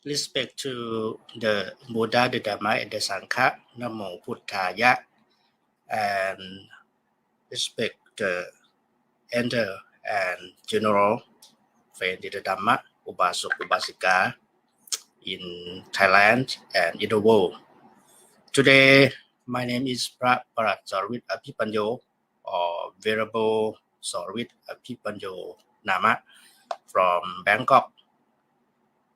Respect to the Buddha, the Dhamma, and the Sangha, Namo Buddhaya, and respect the elder and general friend in the Dhamma, Ubasuk Ubasika in Thailand and in the world. Today, my name is Prat Sorwit Apipanyo, or Venerable Sorwit Apipanyo Nama from Bangkok.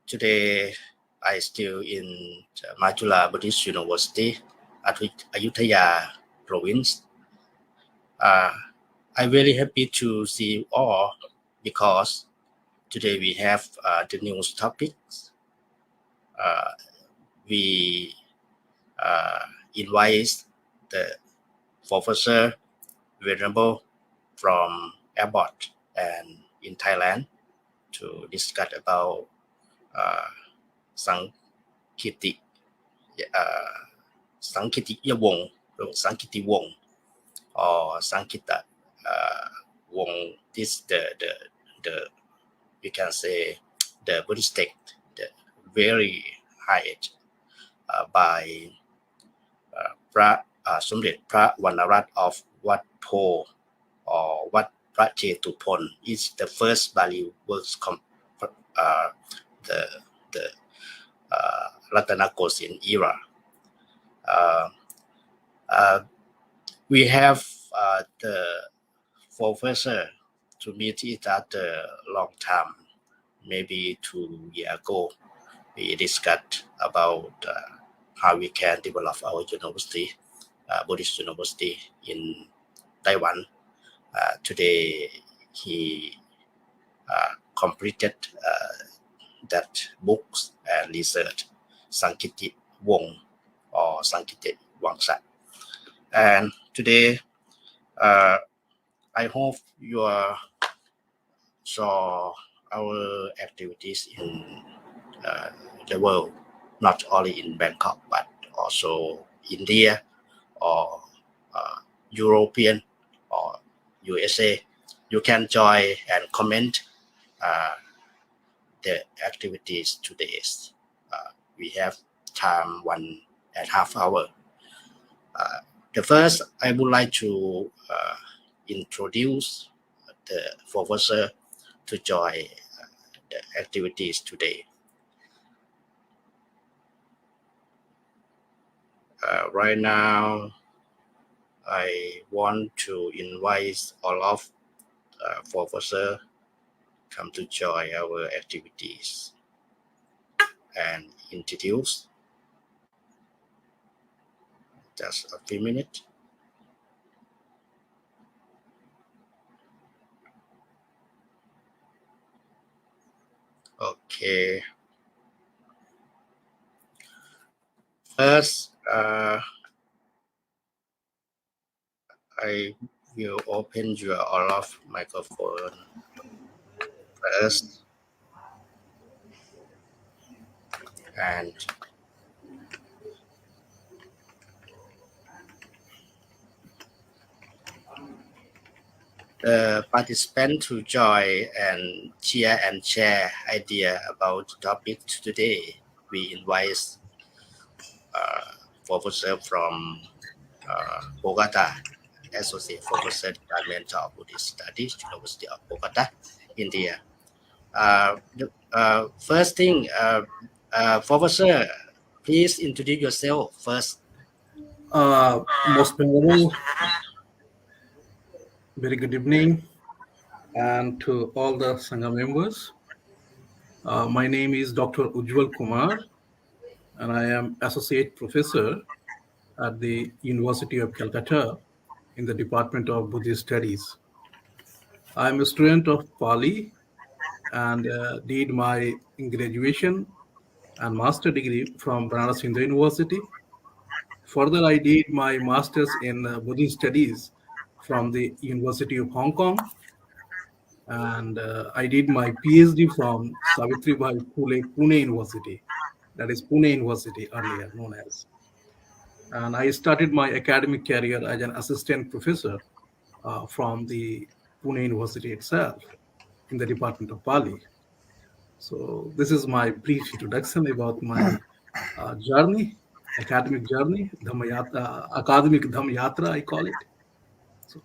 Today, I still in Majula Buddhist University at Ayutthaya province. I'm very happy to see you all because today we have the news topics. We invite the Professor Venerable from Airport and in Thailand to discuss about Sangitiyavansa or Sangita Wong. This the we can say the Buddhist text, the very high by พระสมเด็จพระวรรณรัตน์ of Wat Po or Wat พระเจตุพน is the first Bali works the Ratana Kosin era. We have the professor to meet it at a long time, maybe 2 years ago. We discussed about how we can develop our university, Buddhist university in Taiwan. Today he completed that books and research, Sangitiyavansa or Sangitiyavansa. And today, I hope you saw our activities in the world, not only in Bangkok, but also India or European or USA. You can join and comment the activities today. We have time 1.5 hours. The first, I would like to introduce the professor to join the activities today. Right now, I want to invite all of professor come to join our activities and introduce. Just a few minutes. Okay. First, I will open your all of microphone first, and the participant to join and share idea about the topic today. We invite professor from Bogota, Associate Professor Department of Buddhist Studies, University of Bogota, India. The first thing, Professor, please introduce yourself first. Most venerable, very good evening, and to all the Sangha members. My name is Dr. Ujjwal Kumar, and I am Associate Professor at the University of Calcutta in the Department of Buddhist Studies. I am a student of Pali and did my graduation and master degree from Banaras Hindu University. Further, I did my master's in Buddhist Studies from the University of Hong Kong, and I did my PhD from Savitribai Phule Pune University, that is Pune University earlier known as. And I started my academic career as an assistant professor from the Pune University itself in the Department of Pali. So this is my brief introduction about my journey, academic journey, academic Dham Yatra, I call it. So,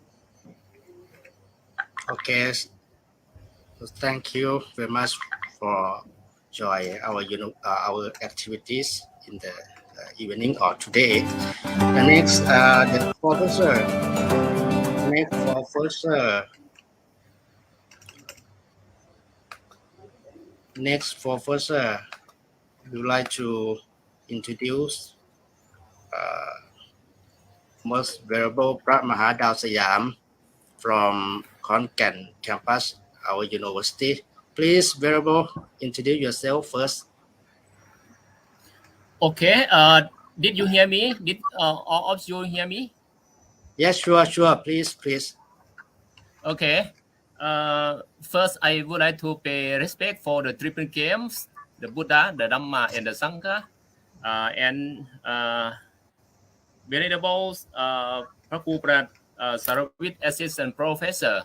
Okay, so thank you very much for join our activities in the evening or today. The next professor, would like to introduce most venerable Prat Mahadao Sayam from Konkan campus, our university. Please, venerable, introduce yourself first. Okay. Did you hear me? Did all of you hear me? Yes, sure. Please. Okay. First, I would like to pay respect for the triple games, the Buddha, the Dhamma, and the Sangha, and venerable Prabhupada Saravit Assistant Professor.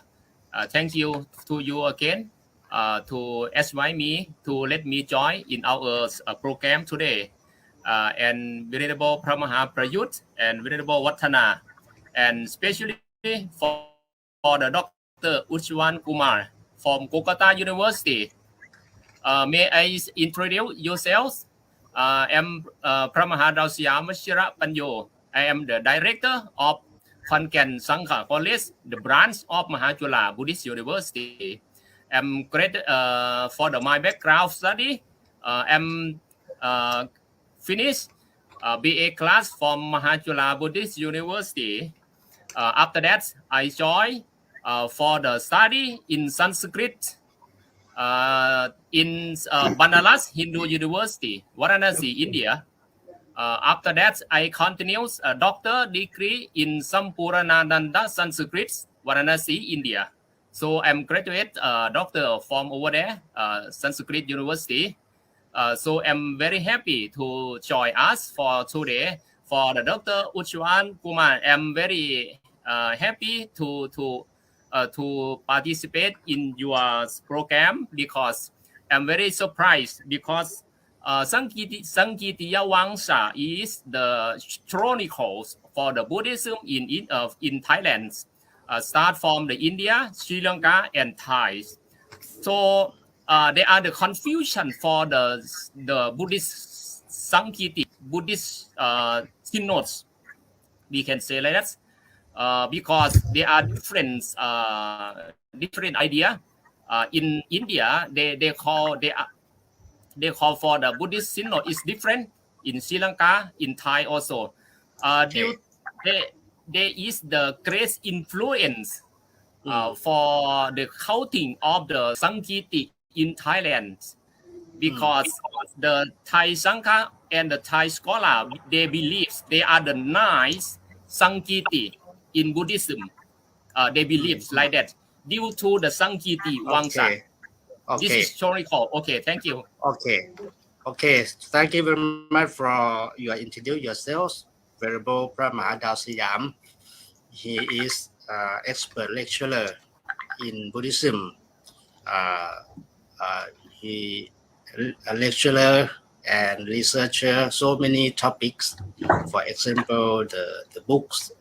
Thank you to you again to invite me to let me join in our program today. And venerable Pramaha Prayut and venerable Watana, and especially for the Dr. Ujjwal Kumar from Kolkata University. May I introduce yourselves? I am Pramahadao Syamashira Panyo. I am the director of Konkan Sangha College, the branch of Mahajula Buddhist University. I'm great for my background study. I'm finished BA class from Mahajula Buddhist University. After that, I joined for the study in Sanskrit in Banaras Hindu University, Varanasi, India. After that, I continued a doctor degree in Sampuranananda Sanskrit, Varanasi, India. So I'm graduate doctor from over there, Sanskrit University. So I'm very happy to join us for today for the Dr. Ujjwal Kumar. I'm very happy to participate in your program because I'm very surprised because Sangitiyavansa is the chronicles for the Buddhism in Thailand. Start from the India, Sri Lanka, and Thai. So there are the confusion for the Buddhist Sangiti, Buddhist synods. We can say like that. Because there are different idea. In India, they call for the Buddhist synod is different. In Sri Lanka, in Thai also. Okay. There is the great influence for the counting of the Sangiti in Thailand because the Thai Sangha and the Thai scholar they believe they are the nice Sangiti in Buddhism. They believe like that due to the Sangiti Wangsa. This is Okay. historical. Okay, thank you. Okay. Thank you very much for your introduce yourselves. Venerable Pramahadao Siam. He is expert lecturer in Buddhism. He a lecturer and researcher so many topics. For example, the books,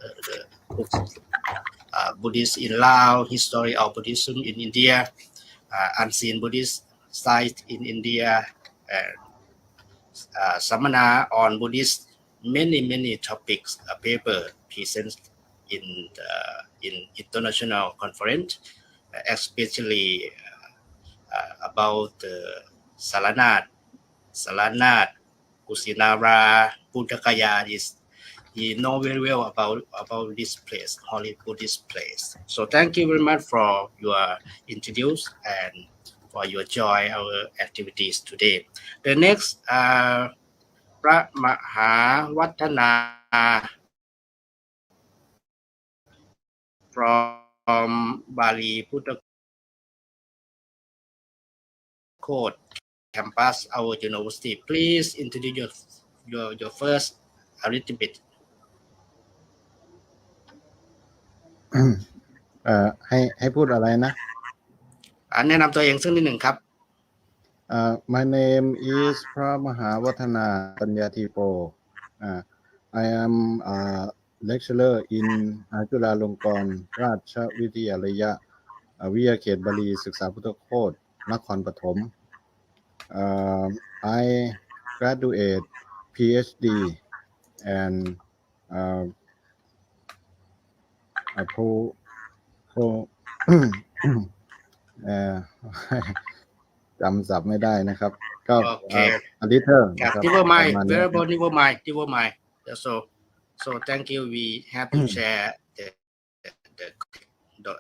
Buddhist in Laos, history of Buddhism in India, unseen Buddhist site in India, and Samana on Buddhist, many topics, a paper presented in international conference, especially about Salanat, Kusinara, Buddhakaya. He know very well about this place, holy Buddhist place. So thank you very much for your introduce and for your joy our activities today. The next Prat Maha Watana from Bali Code campus, our university. Please introduce your first a little bit. ให้พูดอะไรนะ แนะนำตัวเองสักนิดหนึ่งครับ My name is Pramahavathana Panyatipo. I am a lecturer in Chulalongkorn Racha Vidyalaya วิทยาเขตบาลีศึกษาพุทธโคตรนครปฐม I graduate PhD and pro pro จำศัพท์ไม่ได้นะครับก็ editor นะครับ never mind variable never mind so thank you we have to share the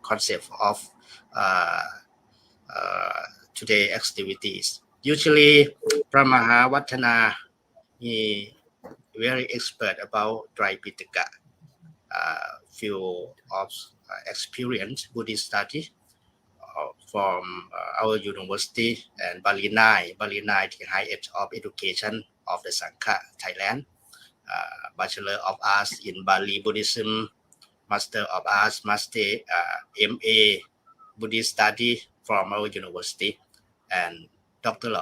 concept of today activities. Usually Pramahavathana he very expert about Tripitaka, few of experience Buddhist study from our university and Bali 9, the highest of education of the Sangha, Thailand. Bachelor of Arts in Bali Buddhism, Master of Arts, Master MA Buddhist study from our university, and Doctor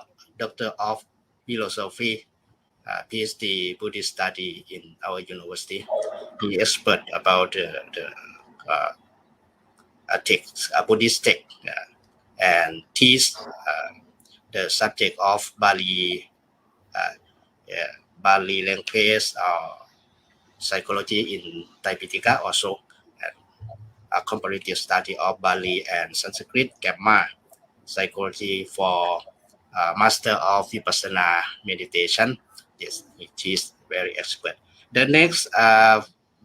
of Philosophy, PhD Buddhist study in our university. He expert about the text, Buddhist text, and teach the subject of Bali, Bali language or psychology in Tripitaka also, and a comparative study of Bali and Sanskrit grammar, psychology for Master of Vipassana meditation. Yes, which is very expert. The next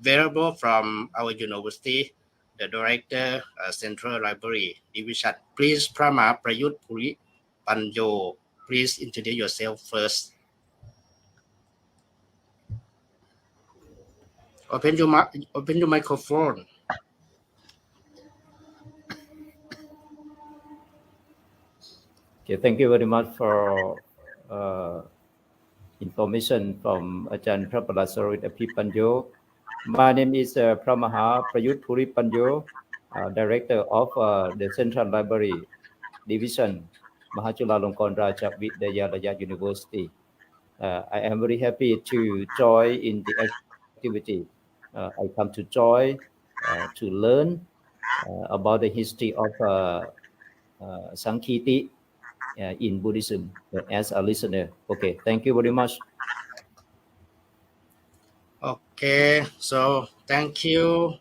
variable from our university, the director, Central Library Division. Please, Prama Prayut Puri Panjo, please introduce yourself first. Open your microphone. Okay, thank you very much for information from Ajahn Prabhalasarvit Apipanjo. My name is Pramaha Prayut Puri Panjo, Director of the Central Library Division, Mahachulalongkorn Raja Vidyalaya University. I am very happy to join in the activity. I come to join to learn about the history of Sankiti in Buddhism as a listener. Okay, thank you very much. Okay, so thank you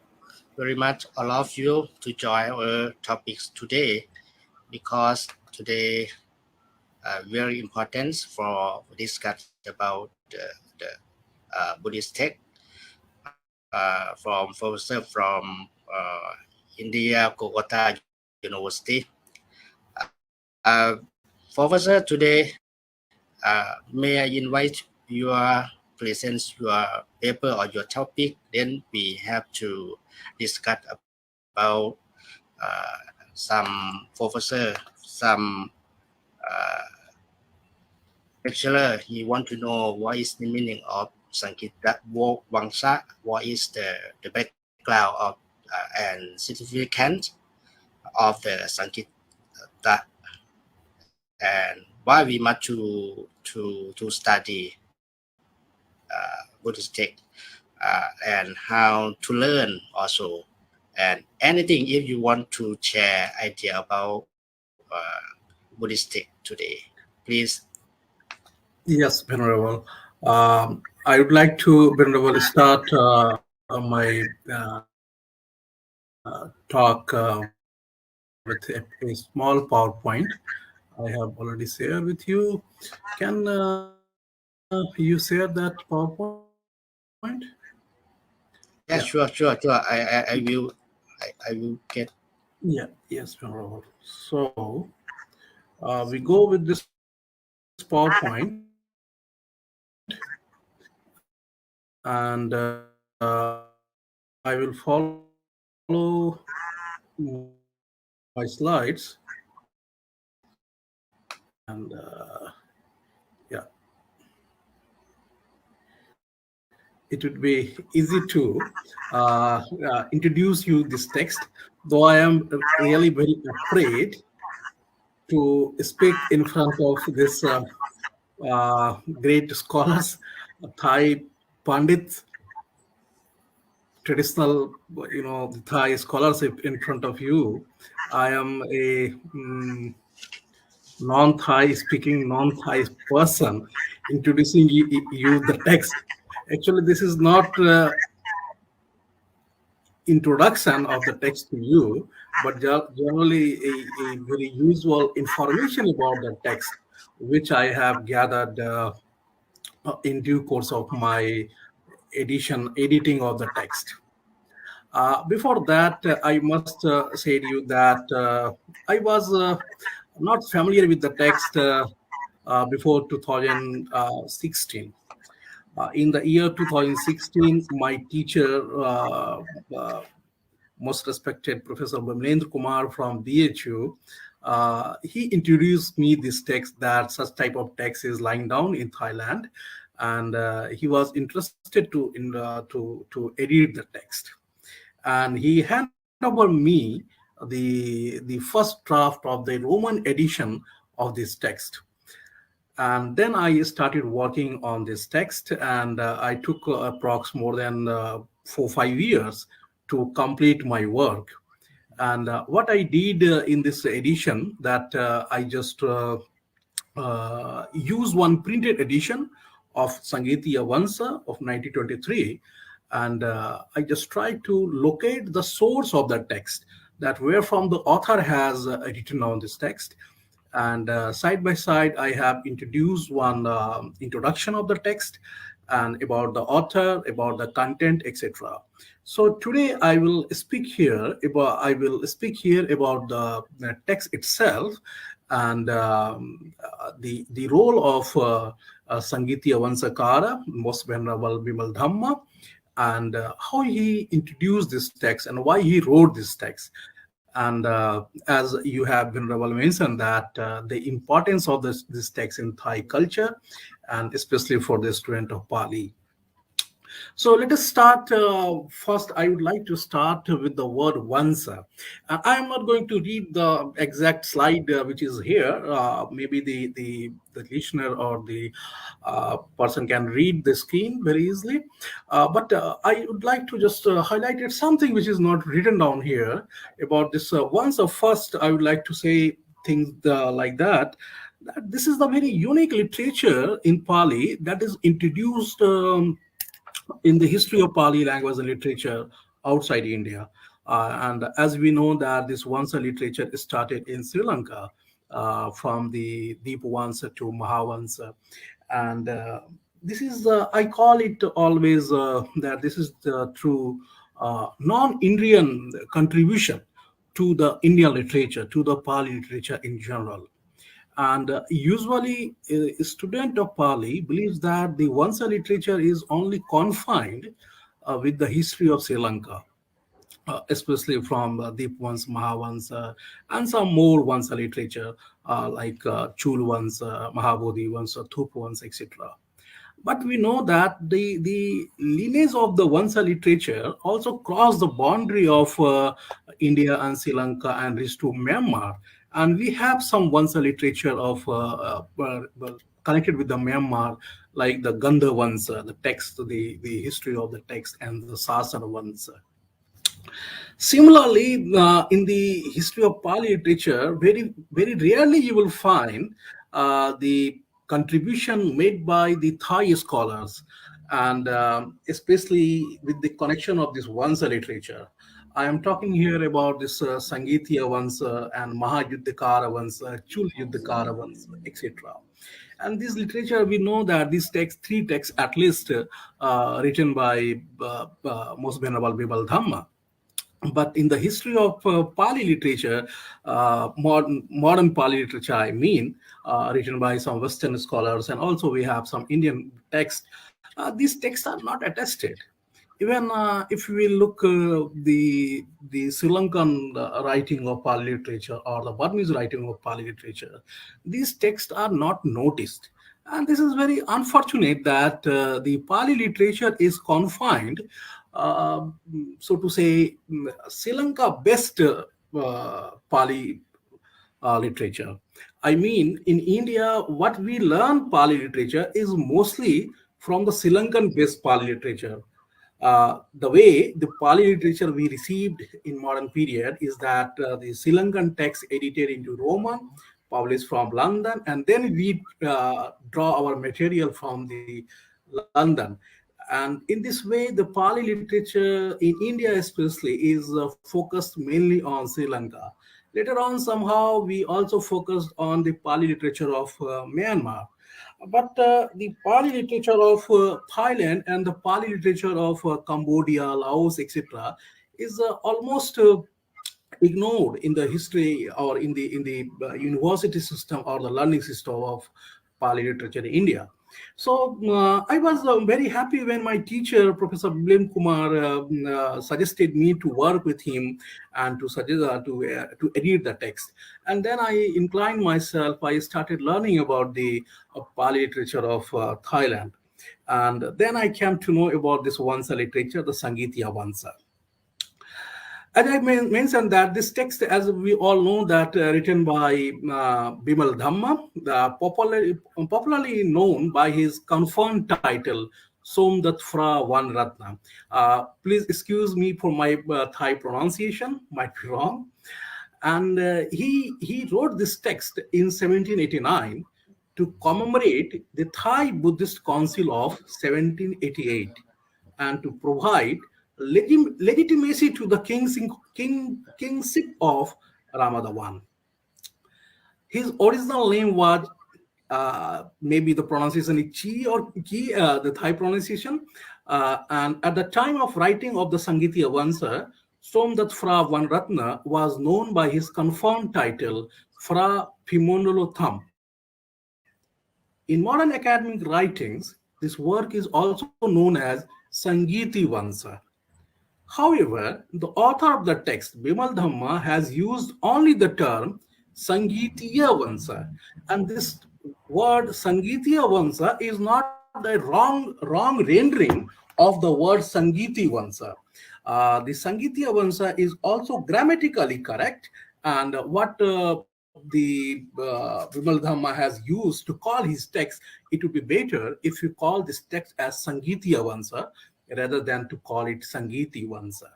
very much all of you to join our topics today, because today very important for discuss about the Buddhist text from professor from India, Kolkata University. Professor, today may I invite your present your paper or your topic, then we have to discuss about some professor, some lecturer. He want to know what is the meaning of Sangitiyavansa, what is the background of and significance of the Sangita, and why we must to study Buddhist text, and how to learn also, and anything if you want to share idea about Buddhist text today, please. Yes, Venerable. I would like to, Venerable, start my talk with a small PowerPoint I have already shared with you. Can you share that PowerPoint? Yeah, sure. I will get. Yeah, yes, Venerable. So we go with this PowerPoint, and I will follow my slides, and yeah, it would be easy to introduce you this text, though I am really very afraid to speak in front of this great scholars, Thai Pandits, traditional, Thai scholarship in front of you. I am a non-Thai speaking, non-Thai person introducing you the text. Actually, this is not introduction of the text to you, but generally a very usual information about the text, which I have gathered in due course of my editing of the text. Before that, I must say to you that I was not familiar with the text before 2016. In the year 2016, my teacher, most respected Professor Kumar from BHU, he introduced me this text, that such type of text is lying down in Thailand, and he was interested to edit the text, and he handed over me the first draft of the Roman edition of this text. And then I started working on this text, and I took approx more than 4 5 years to complete my work. And what I did in this edition, that I just use one printed edition of Sangitiyavansa of 1923, and I just try to locate the source of the text, that where from the author has written on this text. And side by side, I have introduced one introduction of the text, and about the author, about the content, etc. So today I will speak here about the text itself, and the role of Sangitiyavansa, Most Venerable Bimal Dhamma, and how he introduced this text and why he wrote this text. And as you have been mentioned, that the importance of this text in Thai culture, and especially for the student of Pali. So let us start. First, I would like to start with the word Vansa. I am not going to read the exact slide which is here. Maybe the listener or the person can read the scheme very easily. But I would like to just highlight it, something which is not written down here about this Vansa. First, I would like to say things like that this is the very unique literature in Pali that is introduced in the history of Pali language and literature outside India. And as we know that this Vansa literature started in Sri Lanka, from the Deepavansa to Mahavansa. And this is, I call it always that this is the true non-Indian contribution to the Indian literature, to the Pali literature in general. And usually, a student of Pali believes that the Vansa literature is only confined with the history of Sri Lanka, especially from Deepavansa, Mahavansa, and some more Vansa literature like Chulvansa, Mahabodhivansa, Thupuvansa, etc. But we know that the lineage of the Vansa literature also crossed the boundary of India and Sri Lanka and reached to Myanmar. And we have some Vansa literature of connected with the Myanmar, like the Gandha Vansa, the text, the history of the text, and the Sasana Vansa. Similarly, in the history of Pali literature, very, very rarely you will find the contribution made by the Thai scholars, and especially with the connection of this Vansa literature. I am talking here about this Sangitiyavansa and Mahayuddhakara Vansa, Chul Yuddhakara Vansa, etc. And this literature, we know that these texts, three texts at least, written by Most Venerable Bimal Dhamma. But in the history of Pali literature, modern Pali literature, I mean, written by some Western scholars, and also we have some Indian texts, these texts are not attested. Even if we look the Sri Lankan writing of Pali literature or the Burmese writing of Pali literature, these texts are not noticed. And this is very unfortunate that the Pali literature is confined, so to say, Sri Lanka-based Pali literature. I mean, in India, what we learn Pali literature is mostly from the Sri Lankan-based Pali literature. The way the Pali literature we received in modern period is that the Sri Lankan text edited into Roman, published from London, and then we draw our material from the London. And in this way, the Pali literature in India especially is focused mainly on Sri Lanka. Later on, somehow, we also focused on the Pali literature of Myanmar. But the Pali literature of Thailand and the Pali literature of Cambodia, Laos, etc., is almost ignored in the history or in the university system or the learning system of Pali literature in India. So I was very happy when my teacher, Professor Kumar, suggested me to work with him and to suggest to edit the text. And then I inclined myself. I started learning about the Pali literature of Thailand, and then I came to know about this Vansa literature, the Sangitiyavansa. As I mentioned that this text, as we all know, that written by Bimal Dhamma, popularly known by his confirmed title, Somdat Fra Van Ratna. Please excuse me for my Thai pronunciation, might be wrong. And he wrote this text in 1789 to commemorate the Thai Buddhist Council of 1788 and to provide legitimacy to the kingship of Ramadavan. His original name was maybe the pronunciation is Chi or Ki, the Thai pronunciation. And at the time of writing of the Sangitiyavansa, Somdat Fra Van Ratna was known by his confirmed title, Fra Phimondolo. In modern academic writings, this work is also known as Sangitiyavansa. However, the author of the text, Bimal Dhamma, has used only the term Sangitiyavansa. And this word Sangitiyavansa is not a wrong rendering of the word Sangitiyavansa. The Sangitiyavansa is also grammatically correct. And what Bimal Dhamma has used to call his text, it would be better if you call this text as Sangitiyavansa rather than to call it Sangitiyavansa.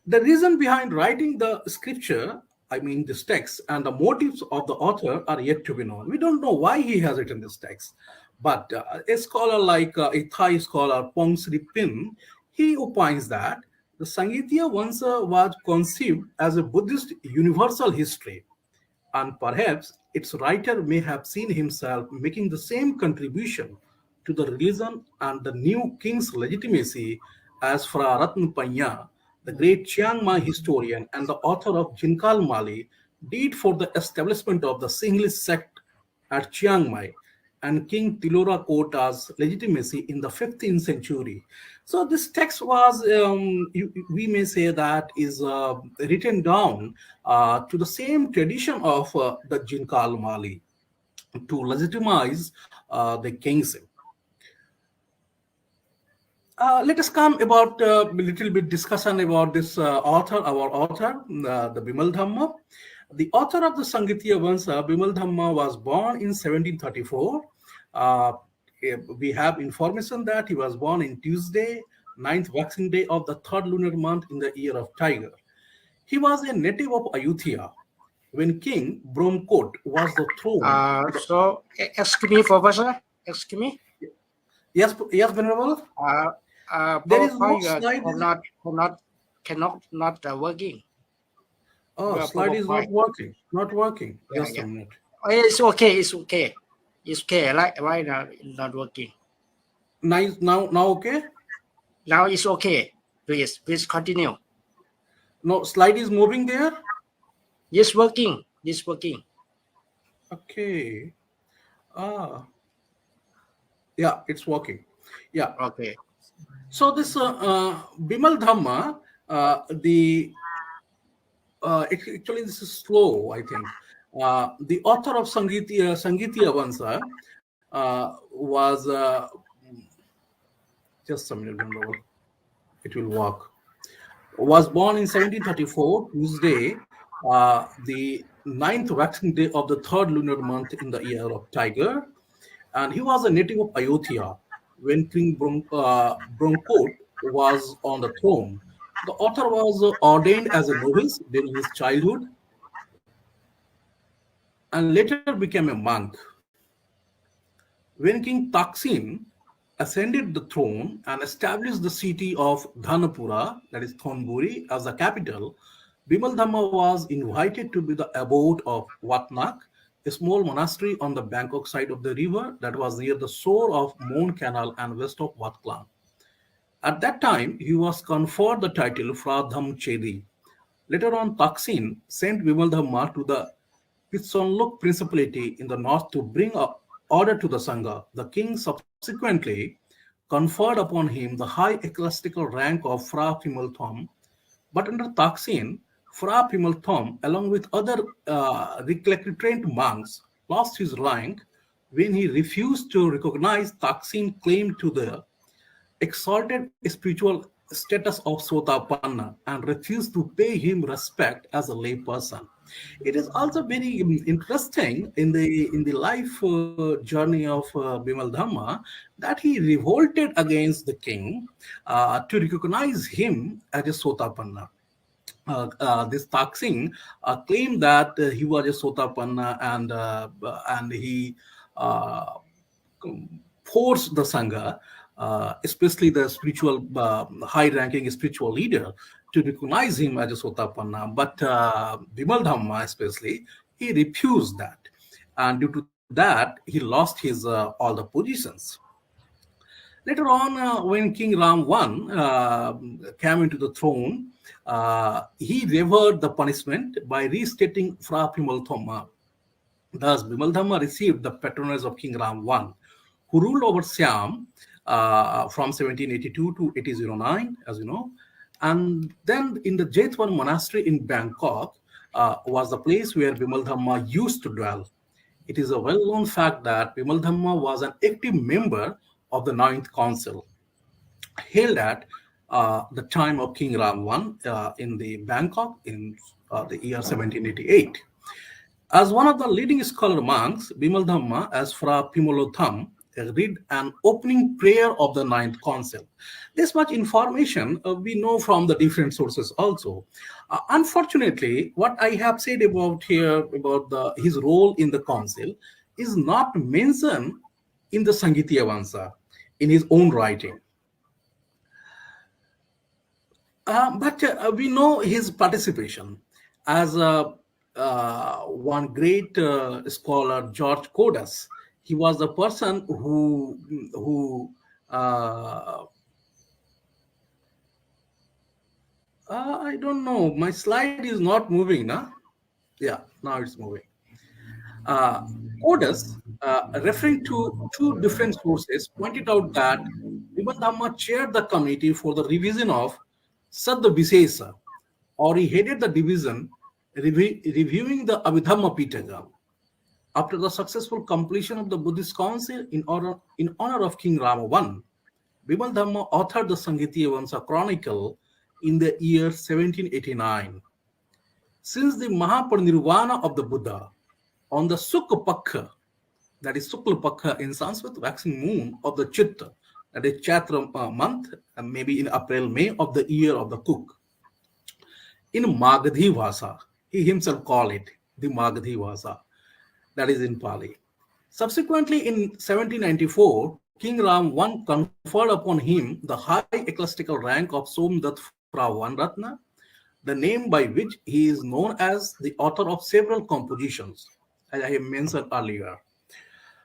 The reason behind writing the scripture, I mean this text, and the motives of the author are yet to be known. We don't know why he has written this text. But a scholar like a Thai scholar, Pong Sri Pin, he opines that the Sangitiyavansa was conceived as a Buddhist universal history, and perhaps its writer may have seen himself making the same contribution to the religion and the new king's legitimacy as Fra Ratn Panya, the great Chiang Mai historian and the author of Jinkal Mali, did for the establishment of the Sinhalese sect at Chiang Mai and King Tilora Kota's legitimacy in the 15th century. So this text was, we may say that, is written down to the same tradition of the Jinkal Mali to legitimize the kingship. Let us come about a little bit discussion about this author, our author, the Bimal Dhamma. The author of the Sangitiyavansa, Bimal Dhamma, was born in 1734. We have information that he was born in Tuesday, 9th waxing day of the third lunar month in the year of Tiger. He was a native of Ayutthaya when King Bromkot was the throne. So, excuse me, Professor. Excuse me. Yes, Venerable. There is no slide. Cannot working. Oh, slide is not working. Not working. Yeah, Just a minute. Oh, it's okay. It's okay. It's okay. Right now, it's not working. Now, okay. Now it's okay. Please continue. No, slide is moving there. Yes, working. It's working. Okay. Yeah, it's working. Yeah. Okay. So this Bimal Dhamma, actually this is slow, I think. The author of Sangitiyavansa was just a minute, it will work. Was born in 1734, Tuesday, the ninth waxing day of the third lunar month in the year of Tiger, and he was a native of Ayodhya when King Bronkot was on the throne. The author was ordained as a novice during his childhood and later became a monk. When King Taksin ascended the throne and established the city of Dhanapura, that is Thonburi, as the capital, Bimal Dhamma was invited to be the abode of Watnak, a small monastery on the Bangkok side of the river that was near the shore of Mon Canal and west of Wat Klang. At that time, he was conferred the title Pradham Chedi. Later on, Taksin sent Bimal Dhamma to the Pitsanlok Principality in the north to bring order to the Sangha. The king subsequently conferred upon him the high ecclesiastical rank of Fra Pimal Thom, but under Taksin, Fra Pimal Thom, along with other recalcitrant monks, lost his rank when he refused to recognize Taksin's claim to the exalted spiritual status of Sotapanna and refused to pay him respect as a lay person. It is also very interesting in the life journey of Bimal Dhamma that he revolted against the king to recognize him as a Sotapanna. This Taksin claimed that he was a Sotapanna and he forced the Sangha, especially the spiritual, high-ranking spiritual leader, to recognize him as a Sotapanna. But Bimal Dhamma, especially, he refused that. And due to that, he lost his all the positions. Later on, when King Ram I came into the throne, he reversed the punishment by restating Fra Bimal Dhamma. Thus, Bimal Dhamma received the patronage of King Ram I, who ruled over Siam from 1782 to 1809, as you know. And then in the Jetwan monastery in Bangkok was the place where Bimal Dhamma used to dwell. It is a well-known fact that Bimal Dhamma was an active member of the Ninth Council, held at the time of King Ram I in the Bangkok in the year 1788. As one of the leading scholar monks, Bimal Dhamma, as Fra Pimolotham, read an opening prayer of the Ninth Council. This much information we know from the different sources also. Unfortunately, what I have said about here, about his role in the council, is not mentioned in the Sangitiyavansa, in his own writing. But we know his participation as one great scholar, George Codas. He was the person who I don't know. My slide is not moving, now. Yeah, now it's moving. Codas, referring to two different sources, pointed out that Bimal Dhamma chaired the committee for the revision of Saddha Visesa, or he headed the division reviewing the Abhidhamma Pitaka. After the successful completion of the Buddhist Council in honor of King Rama I, Bimal Dhamma authored the Sangitiyavansa Chronicle in the year 1789. Since the Mahaparinirvana of the Buddha, on the Sukla Pakha, that is Sukla Pakha in Sanskrit, waxing moon of the Chitta, that is Chaitra month, and maybe in April, May of the year of the Cook. In Magadhi Vasa, he himself called it the Magadhi Vasa, that is in Pali. Subsequently, in 1794, King Ram I conferred upon him the high ecclesiastical rank of Somdat Pravan Ratna, the name by which he is known as the author of several compositions, as I have mentioned earlier.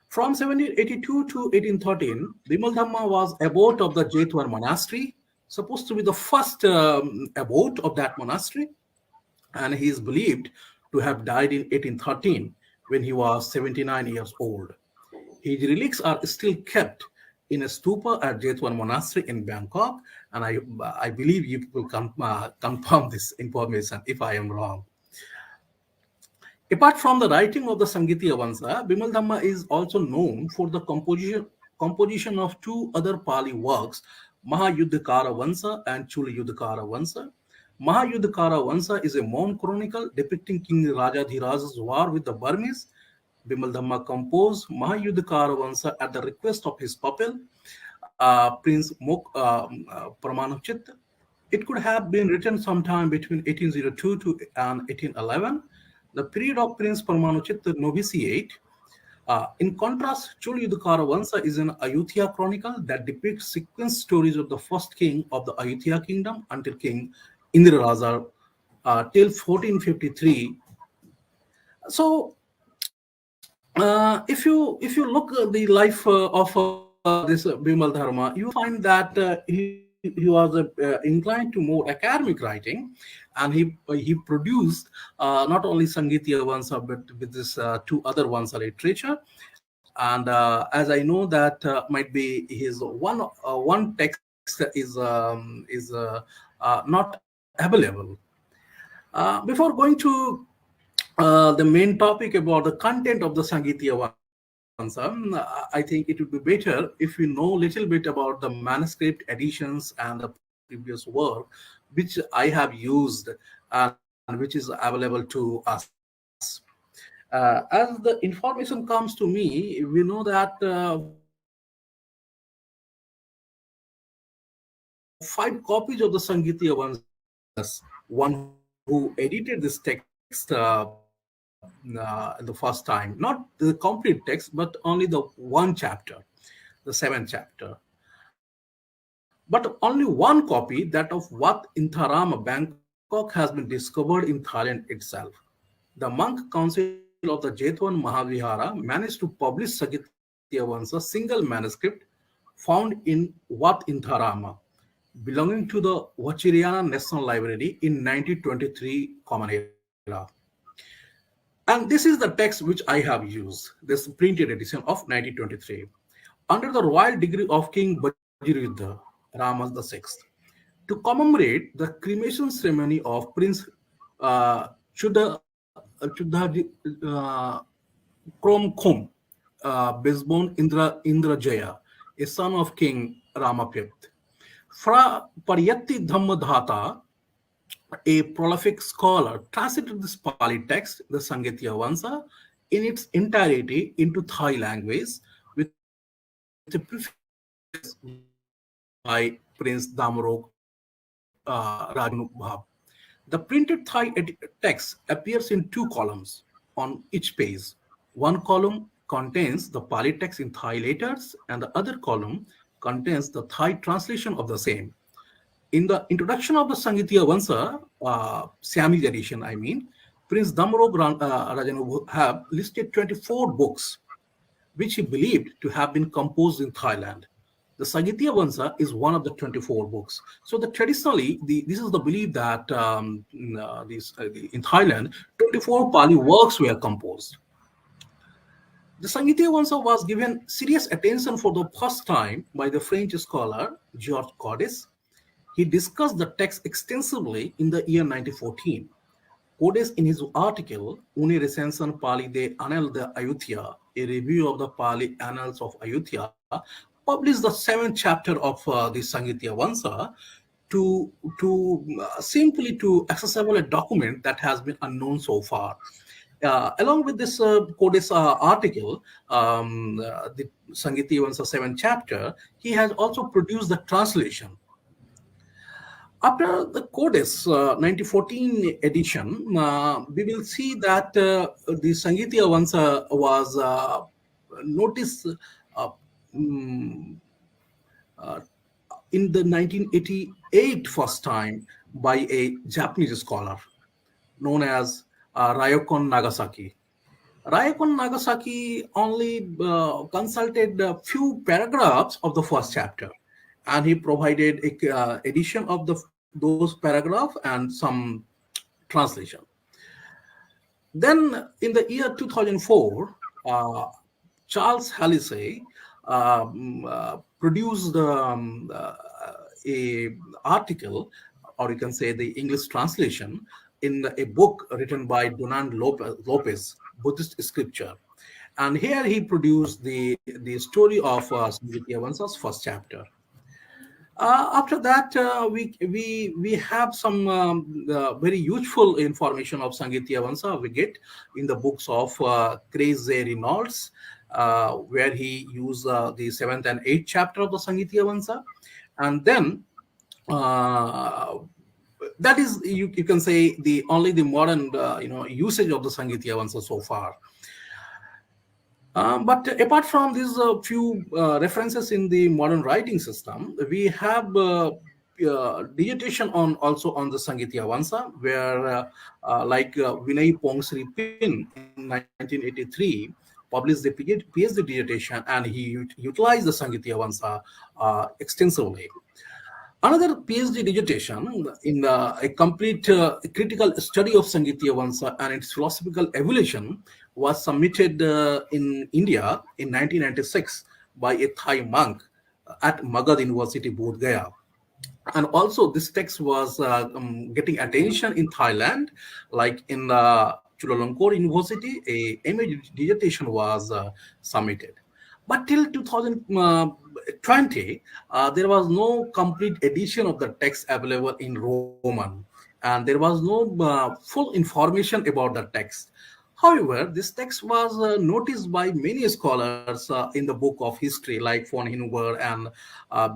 From 1782 to 1813, Bimal Dhamma was abbot of the Jetwar monastery, supposed to be the first abbot of that monastery, and he is believed to have died in 1813 when he was 79 years old. His relics are still kept in a stupa at Jetwan Monastery in Bangkok, and I believe you will confirm this information if I am wrong. Apart from the writing of the Sangitiyavansa, Bimal Dhamma is also known for the composition of two other Pali works, Mahayuddhakara Vansa and Chula Yuddhakara Vansa. Mahayudhakaravansa is a Mon chronicle depicting King Rajadhiraja's war with the Burmese. Bimal Dhamma composed Mahayudhakaravansa at the request of his pupil, Prince Paramanuchit. It could have been written sometime between 1802 to 1811, the period of Prince Paramanuchit novitiate. In contrast, Chul Yudhakaravansa is an Ayutthaya chronicle that depicts sequence stories of the first king of the Ayutthaya kingdom until King Indra Raja till 1453. So, if you look at the life of this Bimal Dharma, you will find that he was inclined to more academic writing, and he produced not only Sangitiyavansa but with this two other Vansa literature. And as I know that might be his one text is not available. Before going to the main topic about the content of the Sangitiyavansa, I think it would be better if we know a little bit about the manuscript editions and the previous work which I have used and which is available to us. As the information comes to me, we know that five copies of the Sangitiyavansa one who edited this text in the first time, not the complete text, but only the one chapter, the seventh chapter. But only one copy, that of Wat Intharama, Bangkok, has been discovered in Thailand itself. The monk council of the Jetwan Mahavihara managed to publish Sangitiyavansa single manuscript found in Wat Intharama, belonging to the Vachiriana National Library in 1923 Common Era. And this is the text which I have used, this printed edition of 1923, under the royal degree of King Bajiruddha, Ramas VI, to commemorate the cremation ceremony of Prince Chuddha Kromkhum, Bisbon Indrajaya, a son of King Rama V. Fra Paryatti Dhammadhata, a prolific scholar, translated this Pali text, the Sangitiyavansa, in its entirety into Thai language with a preface by Prince Damrog Rajanubhav. The printed Thai text appears in two columns on each page. One column contains the Pali text in Thai letters, and the other column contains the Thai translation of the same. In the introduction of the Sangitiyavansa, Siamese edition, I mean, Prince Damrog Rajanubhav have listed 24 books which he believed to have been composed in Thailand. The Sangitiyavansa is one of the 24 books. So traditionally, this is the belief that in Thailand, 24 Pali works were composed. The Sangitiyavansa was given serious attention for the first time by the French scholar Georges Codès. He discussed the text extensively in the year 1914. Codès, in his article, Une recension Pali de Annales de Ayutthaya, a review of the Pali Annals of Ayutthaya, published the 7th chapter of the Sangitiyavansa simply to accessible a document that has been unknown so far. Along with this Codès article, the Sangitiyavansa 7th chapter, he has also produced the translation. After the Codès 1914 edition, we will see that the Sangitiyavansa was noticed in the 1988 first time by a Japanese scholar known as Ryokon Nagasaki. Ryokon Nagasaki only consulted a few paragraphs of the first chapter, and he provided a edition of those paragraphs and some translation. Then in the year 2004, Charles Hallisey produced a article, or you can say the English translation, in a book written by Donald Lopez, Buddhist Scripture. And here he produced the story of Sangitiyavansa's first chapter. After that, we have some very useful information of Sangitiyavansa we get in the books of Crazy Reynolds, where he used the 7th and 8th chapter of the Sangitiyavansa. And then that is, you can say, the only the modern usage of the Sangitiyavansa so far. But apart from these few references in the modern writing system, we have digitation on also on the Sangitiyavansa, where like Vinay Pongsri Pin in 1983 published the PhD dissertation, and he utilized the Sangitiyavansa extensively. Another PhD dissertation in a complete critical study of Sangitiyavansa and its philosophical evolution was submitted in India in 1996 by a Thai monk at Magad University, Bodh Gaya. And also, this text was getting attention in Thailand, like in Chulalongkorn University, a MA dissertation was submitted. But till 2020, there was no complete edition of the text available in Roman, and there was no full information about the text. However, this text was noticed by many scholars in the book of history, like von Hindenburg and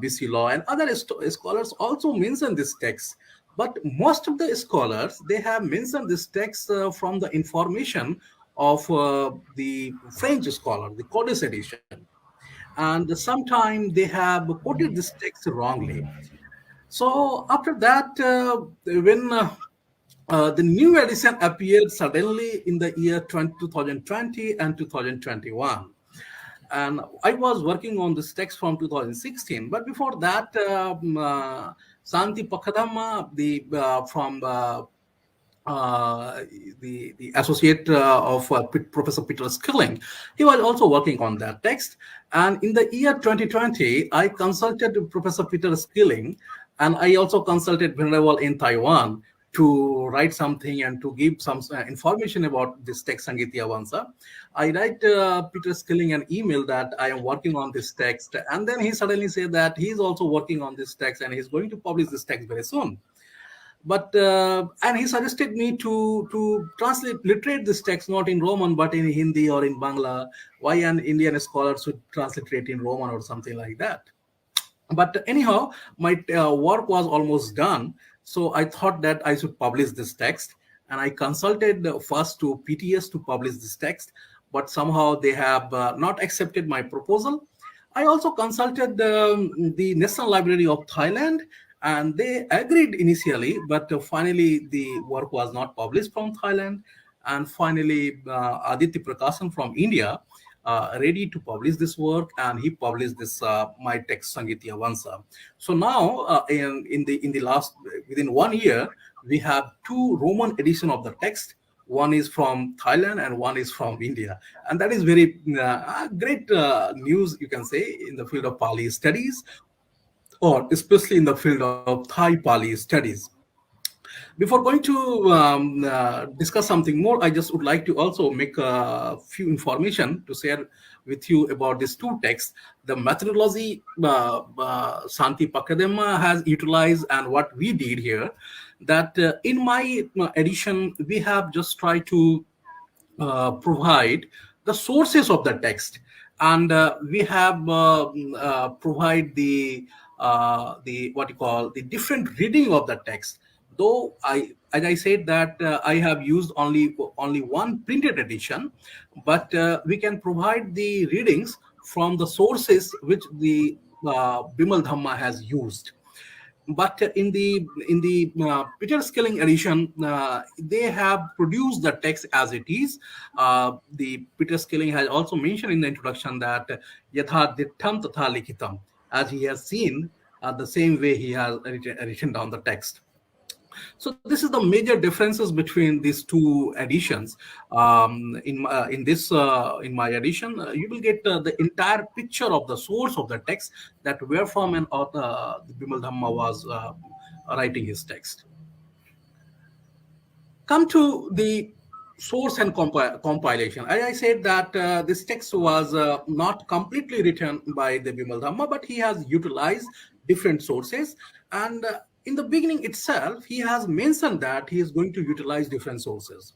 B.C. Law, and other scholars also mention this text. But most of the scholars, they have mentioned this text from the information of the French scholar, the Codes edition. And sometimes they have quoted this text wrongly. So after that, when the new edition appeared suddenly in the year 2020 and 2021. And I was working on this text from 2016. But before that, Santi Pakadama, from the associate of Professor Peter Skilling, he was also working on that text. And in the year 2020, I consulted Professor Peter Skilling, and I also consulted Venerable in Taiwan to write something and to give some information about this text, Sangitiyavansa. I write Peter Skilling an email that I am working on this text, and then he suddenly said that he's also working on this text and he's going to publish this text very soon. But and he suggested me to literate this text not in Roman but in Hindi or in Bangla. Why an Indian scholar should transliterate in Roman or something like that? But anyhow, my work was almost done, so I thought that I should publish this text, and I consulted first to PTS to publish this text, but somehow they have not accepted my proposal. I also consulted the National Library of Thailand, and they agreed initially, but finally the work was not published from Thailand. And finally, Aditya Prakashan from India ready to publish this work, and he published this my text Sangitiyavansa. So now, in the last within 1 year, we have two Roman edition of the text. One is from Thailand and one is from India, and that is very great news, you can say, in the field of Pali studies, or especially in the field of Thai Pali studies. Before going to discuss something more, I just would like to also make a few information to share with you about these two texts. The methodology Santi Pakadema has utilized and what we did here, that in my edition, we have just tried to provide the sources of the text, and we have provide the what you call the different reading of the text. Though as I said that I have used only one printed edition, but we can provide the readings from the sources which the Bimal Dhamma has used. But in the Peter Skilling edition, they have produced the text as it is. The Peter Skilling has also mentioned in the introduction that yatha dittham tatha likhitam, as he has seen the same way he has written down the text. So this is the major differences between these two editions. In my edition, you will get the entire picture of the source of the text, that where from an author Bimal Dhamma was writing his text. Come to the source and compilation. As I said that this text was not completely written by the Bimal Dhamma, but he has utilized different sources. And in the beginning itself, he has mentioned that he is going to utilize different sources.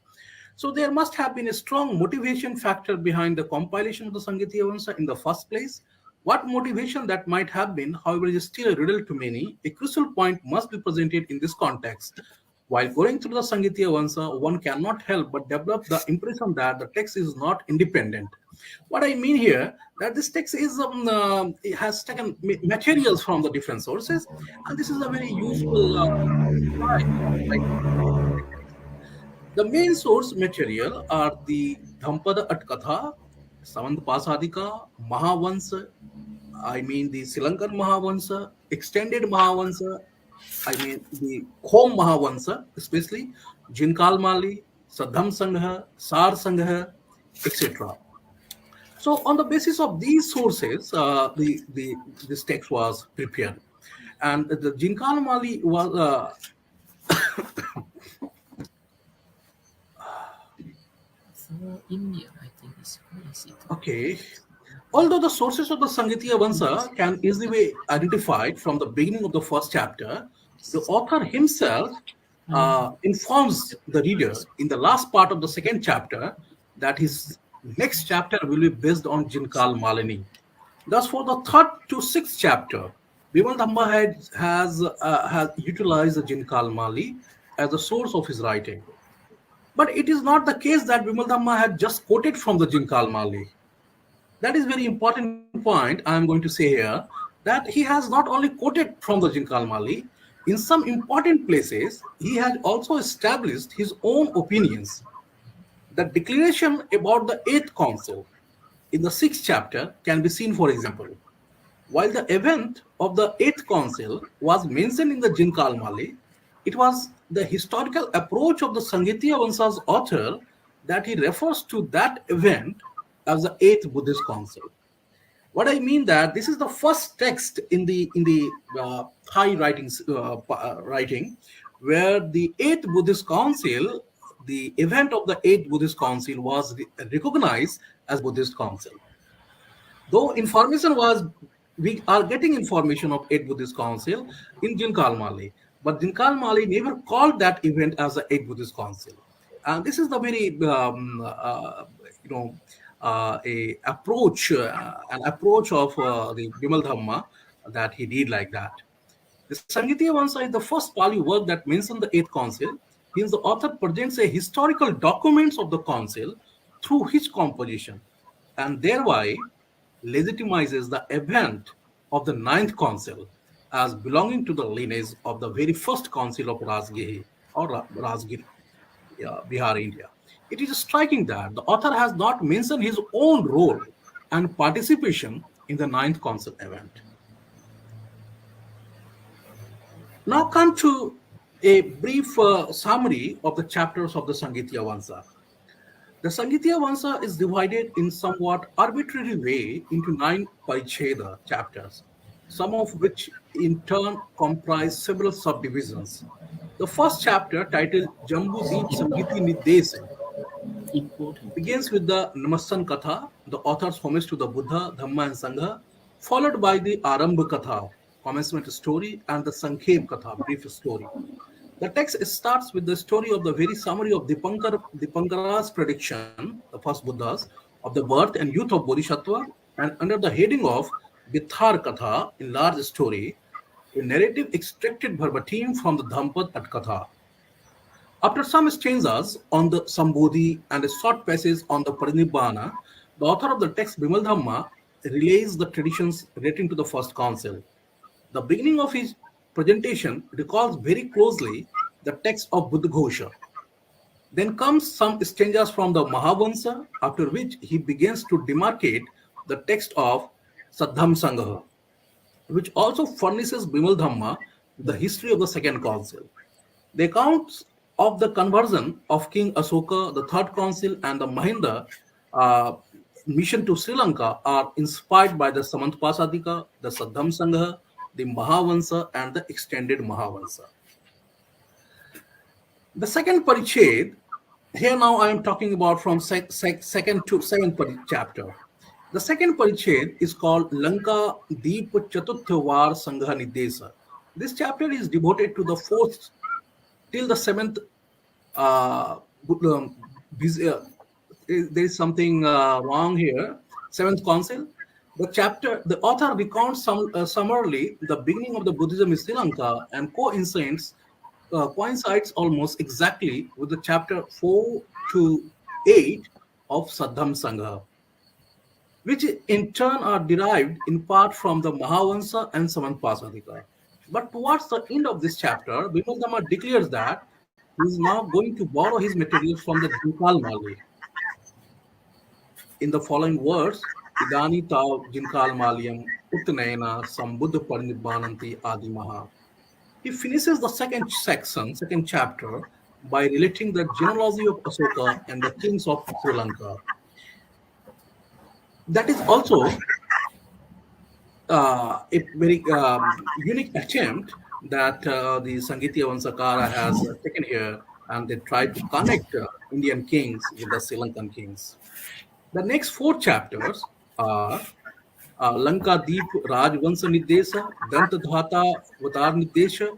So there must have been a strong motivation factor behind the compilation of the Sangitiyavansa in the first place. What motivation that might have been, however, is still a riddle to many. A crucial point must be presented in this context. While going through the Sangitiyavansa, one cannot help but develop the impression that the text is not independent. What I mean here, that this text is it has taken materials from the different sources, and this is a very useful like, the main source material are the Dhampada Atkatha, Samantapasadika, Mahavansa, I mean the Sri Lankan Mahavansa, extended Mahavansa, I mean the Khom Mahavansa, especially Jinkal Mali, Saddham Sangha, Sar Sangha, etc. So on the basis of these sources, this text was prepared, and the Jinkal Mali was. For India, I think it's easy. Okay. Although the sources of the Sangitiyavansa can easily be identified from the beginning of the first chapter, the author himself informs the reader in the last part of the second chapter that his next chapter will be based on Jinkal Malini. Thus, for the third to sixth chapter, Bimal Dhamma has utilized the Jinkal Mali as the source of his writing. But it is not the case that Bimal Dhamma had just quoted from the Jinkal Mali. That is very important point I am going to say here, that he has not only quoted from the Jinkal Mali, in some important places, he has also established his own opinions. The declaration about the 8th council in the 6th chapter can be seen, for example. While the event of the 8th council was mentioned in the Jinkal Mali, it was the historical approach of the Sangitiyavansa's author that he refers to that event as the 8th Buddhist council. What I mean that this is the first text in the Thai writing where the 8th Buddhist council, the event of the 8th Buddhist council was recognized as Buddhist council. Though information was, we are getting information of 8th Buddhist council in Jinkal Mali, but Jinkal Mali never called that event as the 8th Buddhist council. And this is the very, an approach of the Bimal Dhamma that he did like that. The Sangitiyavansa is the first Pali work that mentions the 8th council. Hence, the author presents a historical documents of the council through his composition, and thereby legitimizes the event of the 9th council as belonging to the lineage of the very first council of Rajgiri or Rajgiri, Bihar, India. It is striking that the author has not mentioned his own role and participation in the 9th council event. Now come to a brief summary of the chapters of the Sangitiyavansa. The Sangitiyavansa is divided in somewhat arbitrary way into 9 Paricheda chapters, some of which in turn comprise several subdivisions. The first chapter, titled Jambu Deep Sangiti Nidese, begins with the Namastan Katha, the author's homage to the Buddha, Dhamma and Sangha, followed by the Arambha Katha, commencement story, and the Sankhep Katha, brief story. The text starts with the story of the very summary of Dipankara's prediction, the first Buddhas, of the birth and youth of Bodhisattva, and under the heading of Vithar Katha, in large story, a narrative extracted verbatim from the Dhampad Atkatha. After some stanzas on the Sambodhi and a short passage on the Parinibbana, the author of the text Bimal Dhamma relays the traditions relating to the first council. The beginning of his presentation recalls very closely the text of Buddhaghosha. Then comes some stanzas from the Mahavansa, after which he begins to demarcate the text of Saddham Sangha, which also furnishes Bimal Dhamma the history of the second council. The accounts of the conversion of King Asoka, the third council, and the Mahinda mission to Sri Lanka are inspired by the Samantapasadika, the Saddham Sangha, the Mahavansa, and the extended Mahavansa. The second Pariched, here now I am talking about from second to seventh chapter. The second Pariched is called Lanka Deep Chaturthvar Sangha Nidesa. This chapter is devoted to the fourth till the seventh. Uh, um, there is something wrong here. Seventh Council. The author recounts summarily the beginning of the Buddhism in Sri Lanka and coincides almost exactly with the chapter 4 to 8 of Saddham Sangha, which in turn are derived in part from the Mahavansa and Samanpasadika. But towards the end of this chapter, Vinodama declares that he is now going to borrow his materials from the Jinkal Mali. In the following words, Idani Tav Jinkal Malyam Utnayana Sambuddha Parinibbananti Adimaha. He finishes the second chapter, by relating the genealogy of Asoka and the kings of Sri Lanka. That is also a very unique attempt that the Sangitiyavansa has taken here, and they try to connect Indian kings with the Sri Lankan kings. The next four chapters are Lanka Deep Rajvansa Nidesa, Dantadhata Avatar Nidesha,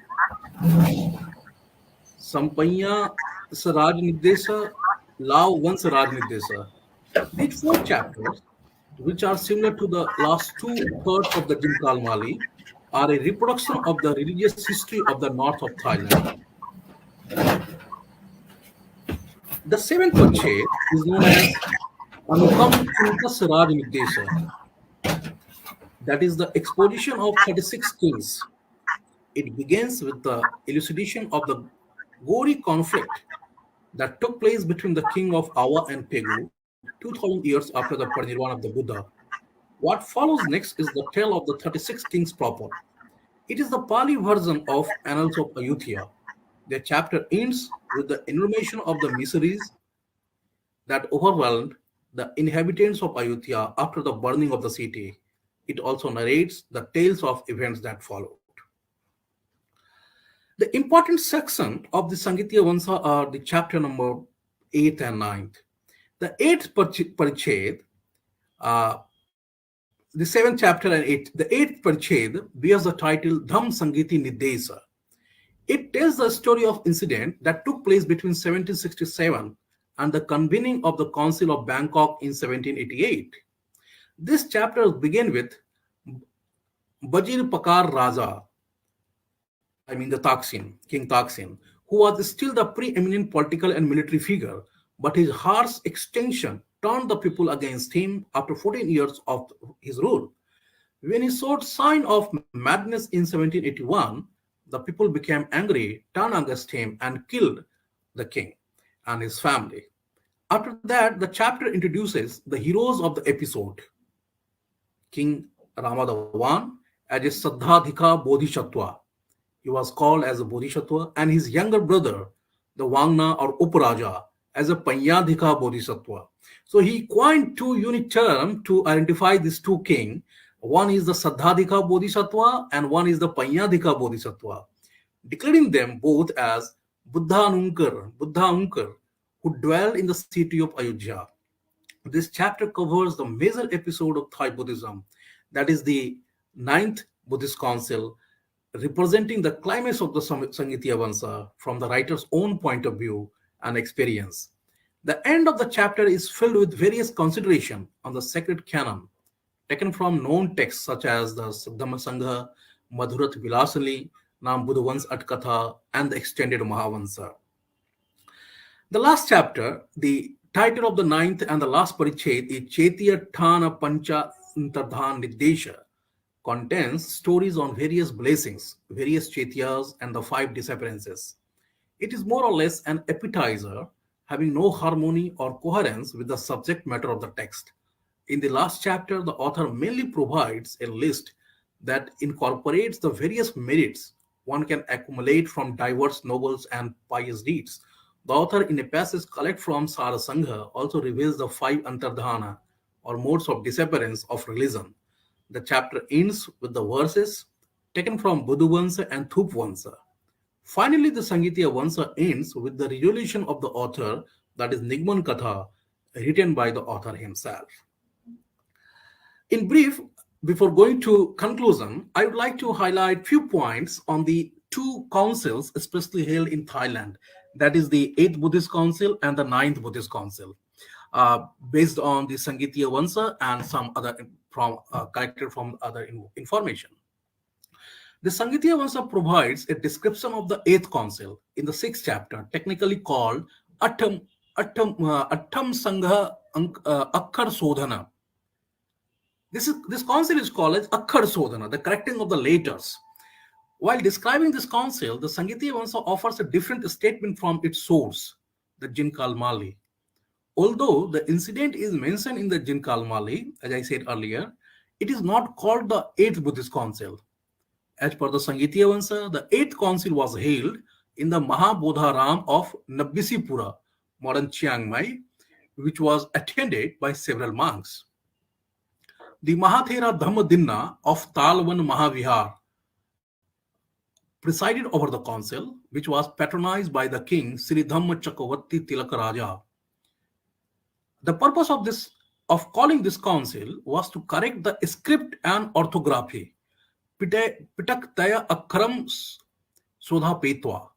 Sampanya Saraj Nidesa, Lao Vansa Raj Nidesa. These four chapters, which are similar to the last two-thirds of the Jinkal Mali, are a reproduction of the religious history of the north of Thailand. The seventh Pariched is known as Anukam Chinta Saraj Nidesha. That is the exposition of 36 kings. It begins with the elucidation of the gory conflict that took place between the king of Awa and Pegu 2000 years after the Parinirvana of the Buddha. What follows next is the tale of the 36 kings proper. It is the Pali version of Annals of Ayutthaya. The chapter ends with the enumeration of the miseries that overwhelmed the inhabitants of Ayutthaya after the burning of the city. It also narrates the tales of events that followed. The important section of the Sangitiyavansa are the chapter number 8 and 9th. The 8th Pariched, the 7th chapter and 8th, the 8th Pariched bears the title Dham Sangiti Nidesa. It tells the story of incident that took place between 1767 and the convening of the Council of Bangkok in 1788. This chapter begins with Bajir Pakar Raja, the Taksin, King Taksin, who was still the preeminent political and military figure, but his harsh extension turned the people against him after 14 years of his rule. When he showed sign of madness in 1781, the people became angry, turned against him, and killed the king and his family. After that, the chapter introduces the heroes of the episode. King Ramadavan as a Saddhadhika Bodhisattva. He was called as a Bodhisattva, and his younger brother, the Wangna or Uparaja, as a Panyadhika Bodhisattva. So he coined two unique terms to identify these two kings. One is the Saddhadhika Bodhisattva and one is the Panyadhika Bodhisattva, declaring them both as Buddha-Unkar, who dwell in the city of Ayodhya. This chapter covers the major episode of Thai Buddhism, that is the 9th Buddhist Council, representing the climax of the Sangitiyavansa from the writer's own point of view and experience. The end of the chapter is filled with various considerations on the sacred canon, taken from known texts such as the Saddhama Sangha, Madhurat Vilasali, Nam Buddhavans Atkatha, and the extended Mahavansa. The last chapter, the title of the 9th and the last Pariched is Chaitya Thana Pancha Antardhan Nidesha, contains stories on various blessings, various chaityas, and the 5 disappearances. It is more or less an appetizer, having no harmony or coherence with the subject matter of the text. In the last chapter, the author mainly provides a list that incorporates the various merits one can accumulate from diverse nobles and pious deeds. The author, in a passage collected from Sara Sangha, also reveals the 5 antardhana, or modes of disappearance of religion. The chapter ends with the verses taken from Buddhavansa and Thupvansa. Finally, the Sangitiyavansa ends with the resolution of the author, that is Nigman Katha, written by the author himself. In brief, before going to conclusion, I would like to highlight few points on the two councils especially held in Thailand. That is the 8th Buddhist Council and the 9th Buddhist Council, based on the Sangitiyavansa and some other from collected from other information. The Sangitiyavansa provides a description of the 8th council in the 6th chapter, technically called Attam Sangha Akkar Sodhana. This council is called as Akkar Sodhana, the correcting of the letters. While describing this council, the Sangitiyavansa offers a different statement from its source, the Jinkal Mali. Although the incident is mentioned in the Jinkal Mali, as I said earlier, it is not called the 8th Buddhist Council. As per the Sangitiyavansa, the 8th Council was held in the Mahabodharam of Nabbisipura, modern Chiang Mai, which was attended by several monks. The Mahathera Dhammadinna of Talwan Mahavihar presided over the council, which was patronized by the king Sri Dhamma Chakravarti Tilakaraja. The purpose of calling this council was to correct the script and orthography, Pitaktaya Akram Sodha Petwa,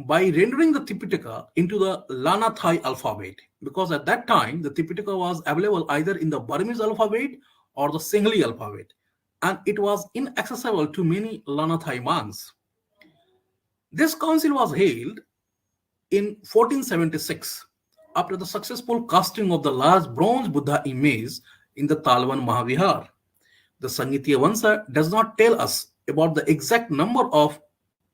by rendering the Tipitaka into the Lana Thai alphabet, because at that time the Tipitaka was available either in the Burmese alphabet or the Singhali alphabet, and it was inaccessible to many Lana Thai monks. This council was held in 1476 after the successful casting of the large bronze Buddha image in the Talwan Mahavihar. The Sangitiyavansa does not tell us about the exact number of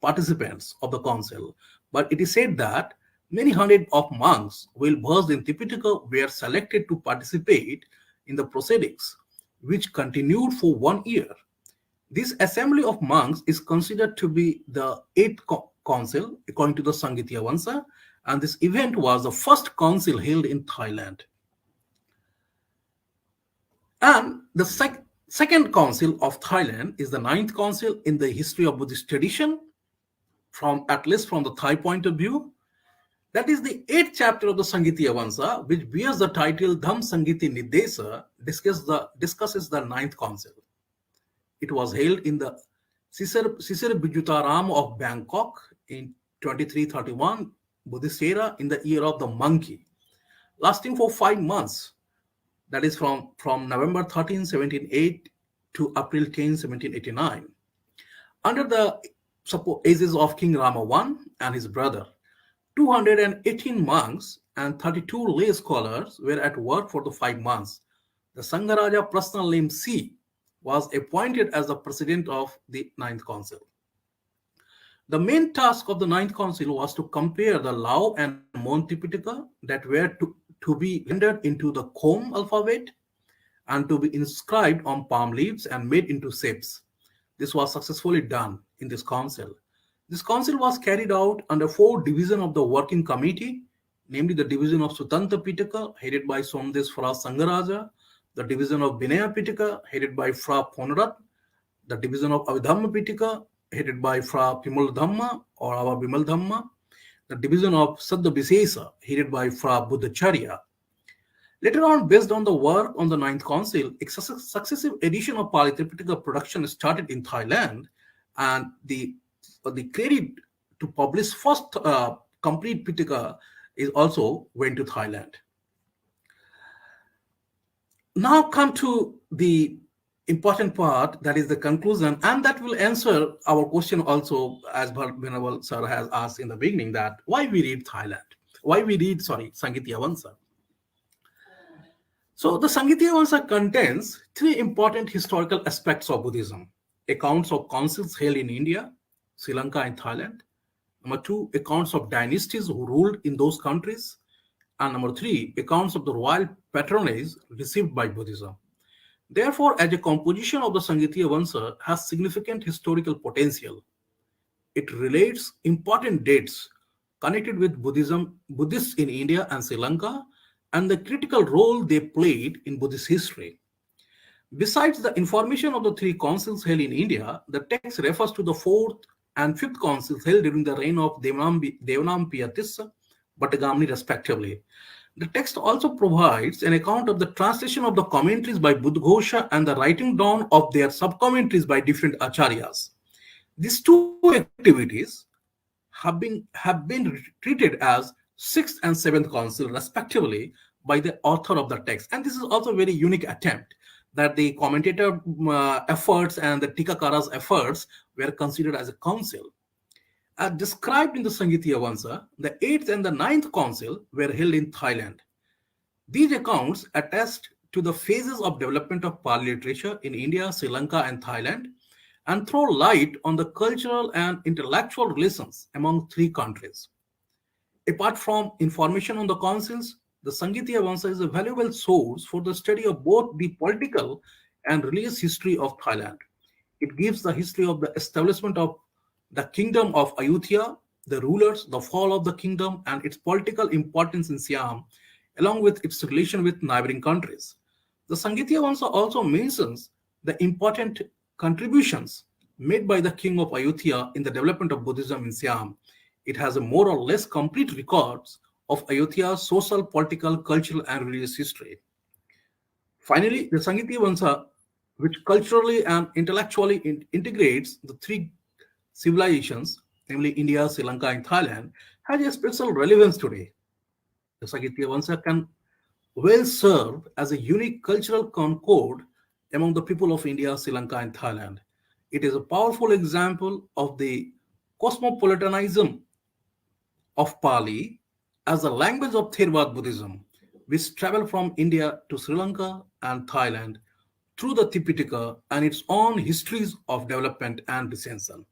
participants of the council, but it is said that many hundred of monks well versed in Tipitaka were selected to participate in the proceedings, which continued for 1 year. This assembly of monks is considered to be the 8th council according to the Sangitiyavansa, and this event was the first council held in Thailand. And the second council of Thailand is the 9th council in the history of Buddhist tradition, at least from the Thai point of view. That is the 8th chapter of the Sangitiyavansa, which bears the title Dham Sangiti Nidesa, discusses the 9th council. It was held in the Sisir Bijutaram of Bangkok in 2331 Buddhist era in the year of the monkey, lasting for 5 months. That is from November 13, 1708 to April 10, 1789. Under the aegis of King Rama I and his brother, 218 monks and 32 lay scholars were at work for the 5 months. The Sangharaja personal name C was appointed as the president of the 9th council. The main task of the 9th council was to compare the Lao and Mon Tipitaka that were to be rendered into the Khom alphabet and to be inscribed on palm leaves and made into shapes. This was successfully done in this council. This council was carried out under 4 divisions of the working committee, namely the division of Sutanta Pitaka, headed by Somdes Fra Sangaraja, the division of Vinaya Pitaka, headed by Fra Ponrat, the division of Avidhamma Pitaka, headed by Fra Pimal Dhamma or our Bimal Dhamma, the division of Saddha Visesa, headed by Fra Buddhacharya. Later on, based on the work on the 9th council, a successive edition of Pali Tripitaka production started in Thailand, and the credit to publish first complete Pitaka is also went to Thailand. Now come to the important part, that is the conclusion, and that will answer our question also, as Venerable Sir has asked in the beginning, that why we read Sangitiyavansa. So the Sangitiyavansa contains 3 important historical aspects of Buddhism: accounts of councils held in India, Sri Lanka and Thailand; number 2, accounts of dynasties who ruled in those countries; and number 3, accounts of the royal patronage received by Buddhism. Therefore, as a composition of the Sangitiyavansa has significant historical potential. It relates important dates connected with Buddhists in India and Sri Lanka, and the critical role they played in Buddhist history. Besides the information of the 3 councils held in India, the text refers to the 4th and 5th councils held during the reign of Devanam Piyatissa, Bhattagamni respectively. The text also provides an account of the translation of the commentaries by Buddhaghosa and the writing down of their sub-commentaries by different acharyas. These two activities have been treated as sixth and seventh council respectively by the author of the text, and this is also a very unique attempt that the commentator efforts and the tikakara's efforts were considered as a council. As described in the Sangitiyavansa, the 8th and the 9th council were held in Thailand. These accounts attest to the phases of development of Pali literature in India, Sri Lanka, and Thailand, and throw light on the cultural and intellectual relations among three countries. Apart from information on the councils, the Sangitiyavansa is a valuable source for the study of both the political and religious history of Thailand. It gives the history of the establishment of the kingdom of Ayutthaya, the rulers, the fall of the kingdom, and its political importance in Siam, along with its relation with neighboring countries. The Sangitiyavansa also mentions the important contributions made by the king of Ayutthaya in the development of Buddhism in Siam. It has a more or less complete records of Ayutthaya's social, political, cultural, and religious history. Finally, the Sangitiyavansa, which culturally and intellectually integrates the three civilizations, namely India, Sri Lanka, and Thailand, has a special relevance today. The Sangitiyavansa can well serve as a unique cultural concord among the people of India, Sri Lanka, and Thailand. It is a powerful example of the cosmopolitanism of Pali as the language of Theravada Buddhism, which traveled from India to Sri Lanka and Thailand through the Tipitaka and its own histories of development and dissension.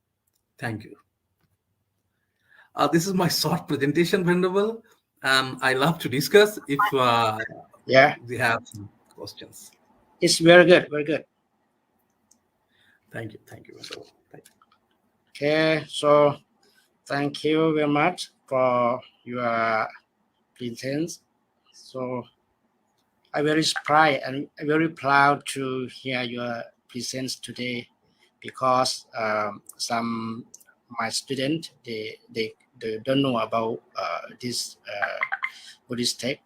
Thank you. This is my short presentation, Venerable, and I love to discuss if we have some questions. It's very good, very good. Thank you, Venerable. Thank you. Okay, so thank you very much for your presence. So I'm very surprised and very proud to hear your presence today, because some my students they don't know about this Buddhist text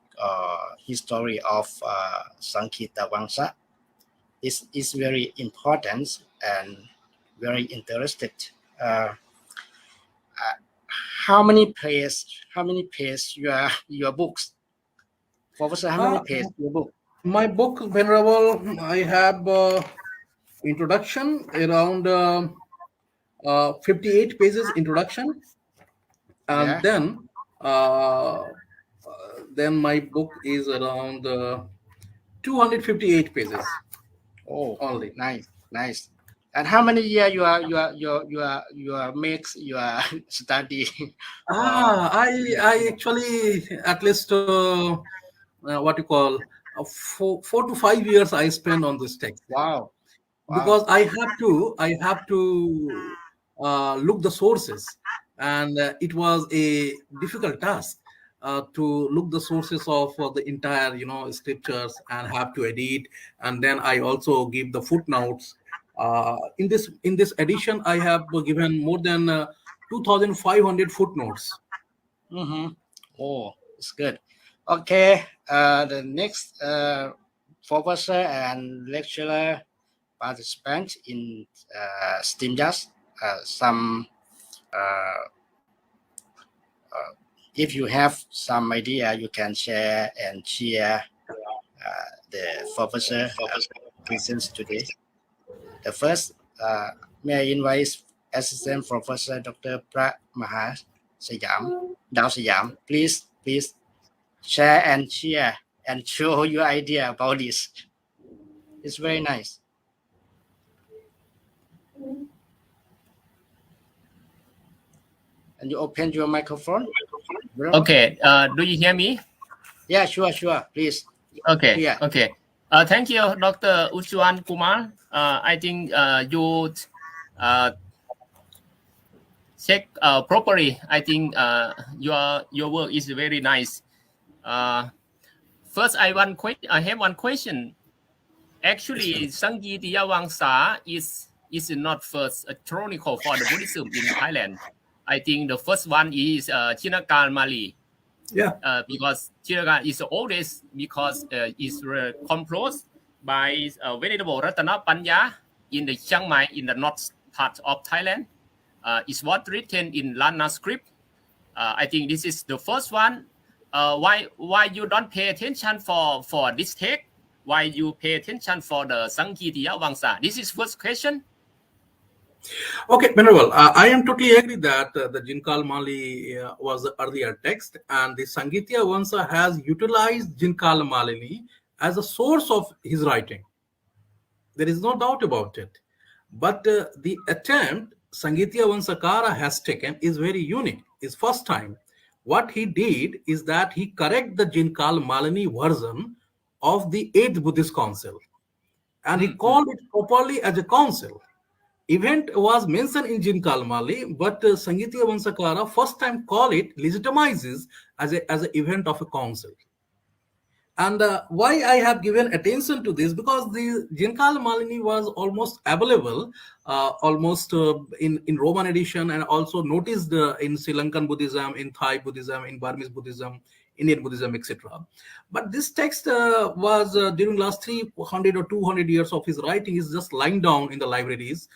history of Sangitiyavansa. This is very important and very interested. How many pages your books? Professor, how many pages your book? My book, Venerable, I have introduction around 58 pages introduction, and then my book is around 258 pages. Oh, only. Nice. And how many years you makes your study? I actually at least what you call 4 to 5 years I spend on this text. Wow. Because I have to look the sources, and it was a difficult task to look the sources of the entire scriptures and have to edit, and then I also give the footnotes. In this edition, I have given more than 2,500 footnotes. Mm-hmm. Oh, it's good. Okay, the next professor and lecturer participant in STEAMjust. If you have some idea, you can share and share the professor presence today. The first, may I invite Assistant Professor Dr. Pra Maha Sayam, Dao Sayam. Please share and show your idea about this. It's very nice. And you open your microphone. Okay. Do you hear me? Yeah, sure. Please. Okay. Yeah. Okay. Thank you, Dr. Ujjwal Kumar. I think you check properly. I think your work is very nice. First, I have one question. Actually, Sangitiyavansa is not first a chronicle for the Buddhism in Thailand. I think the first one is Chinakal Mali Yeah. Because Chiraga is the oldest because it's composed by Venerable Ratana Panya in the Chiang Mai in the north part of Thailand. It's what written in Lana script. I think this is the first one. Why you don't pay attention for this text? Why you pay attention for the Sangitiyavansa? This is first question. Okay, Venerable, I am totally agree that the Jinkal Mali was the earlier text, and the Sangitiyavansa has utilized Jinkal Malini as a source of his writing. There is no doubt about it. But the attempt Sangitiyavansa has taken is very unique. It's first time. What he did is that he correct the Jinkal Malini version of the 8th Buddhist Council, and he called it properly as a council. Event was mentioned in Jinkal Mali, but Sangitiyavansa first time call it legitimizes as an event of a council. And why I have given attention to this, because the Jinkal Malini was almost available, in Roman edition, and also noticed in Sri Lankan Buddhism, in Thai Buddhism, in Burmese Buddhism, Indian Buddhism, etc. But this text was during last 300 or 200 years of his writing is just lying down in the libraries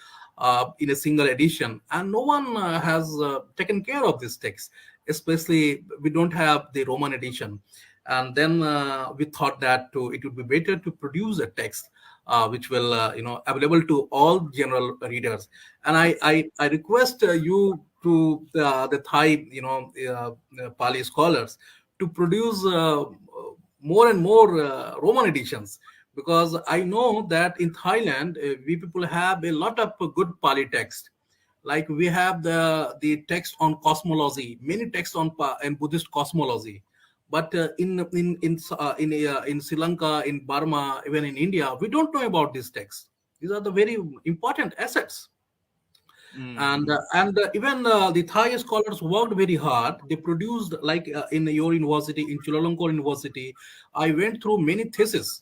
in a single edition, and no one has taken care of this text. Especially, we don't have the Roman edition. And then we thought that it would be better to produce a text which will available to all general readers. And I request you to the Thai Pali scholars to produce more and more Roman editions, because I know that in Thailand we people have a lot of good Pali text. Like we have the text on cosmology, many texts on Buddhist cosmology. But in Sri Lanka, in Burma, even in India, we don't know about these texts. These are the very important assets. And even the Thai scholars worked very hard. They produced, like in your university, in Chulalongkorn University, I went through many theses.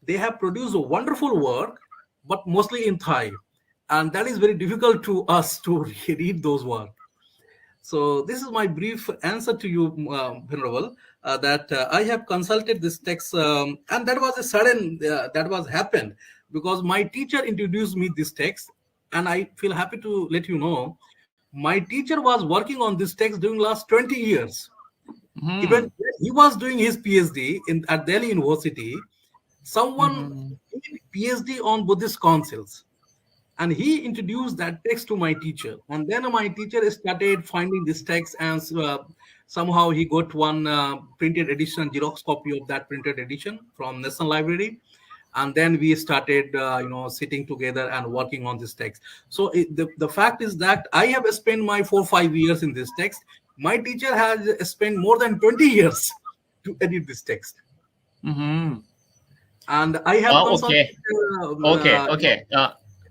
They have produced a wonderful work, but mostly in Thai. And that is very difficult to us to read those work. So this is my brief answer to you, Venerable, that I have consulted this text, and that was a sudden, that was happened because my teacher introduced me this text, and I feel happy to let you know, my teacher was working on this text during last 20 years. Even he was doing his PhD at Delhi University, someone did PhD on Buddhist councils. And he introduced that text to my teacher, and then my teacher started finding this text, and somehow he got one printed edition, Xerox copy of that printed edition from National Library, and then we started sitting together and working on this text. So the fact is that I have spent my 4 or 5 years in this text. My teacher has spent more than 20 years to edit this text. And I have consulted, okay.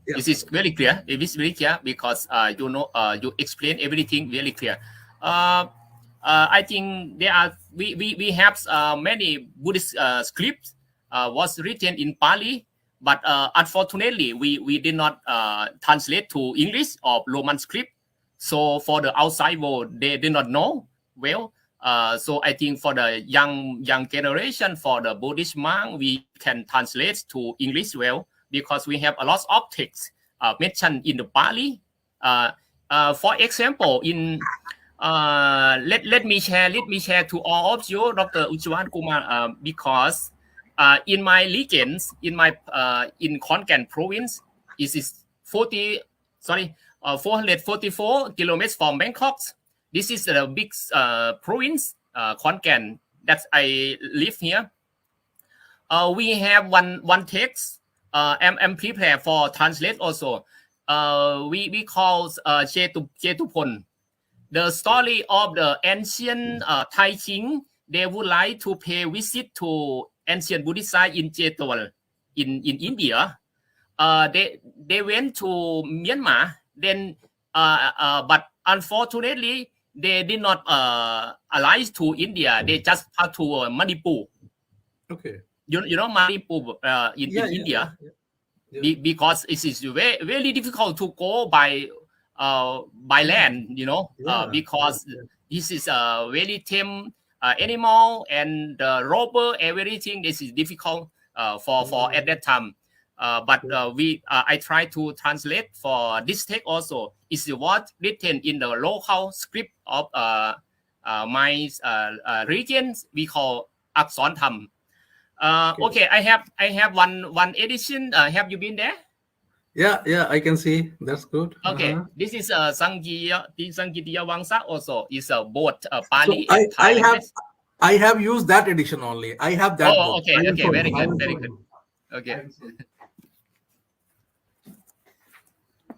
This is very clear. It is very clear because you explain everything very clear. I think there are we have many Buddhist scripts was written in Pali, but unfortunately we did not translate to English or Roman script. So for the outside world, they did not know well. So I think for the young generation, for the Buddhist monk, we can translate to English well, because we have a lot of texts mentioned in the Pali. For example, in let me share to all of you, Dr. Ujjwal Kumar, because in my regions, in Khon Kaen province, it is 444 kilometers from Bangkok. This is the big province, Khon Kaen, that I live here. We have one text. I'm prepared for translate also. We call Jetupon. The story of the ancient Thai king. They would like to pay visit to ancient Buddhist site in Ujjwal in India. They went to Myanmar. Then, but unfortunately, they did not allies to India. They just passed to Manipur. Okay. You know Manipur in India, because it is very, very difficult to go by land, because this is a very animal and the robber, everything. This is difficult for at that time. But I try to translate for this text also. Is what written in the local script of my region. We call Akson Tham. Okay, I have one edition. Have you been there? Yeah, I can see. That's good. Okay, this is Sangitiyavansa also is both So Pali and Thai language. I have used that edition only. I have that book. Okay, very good, very good. Okay.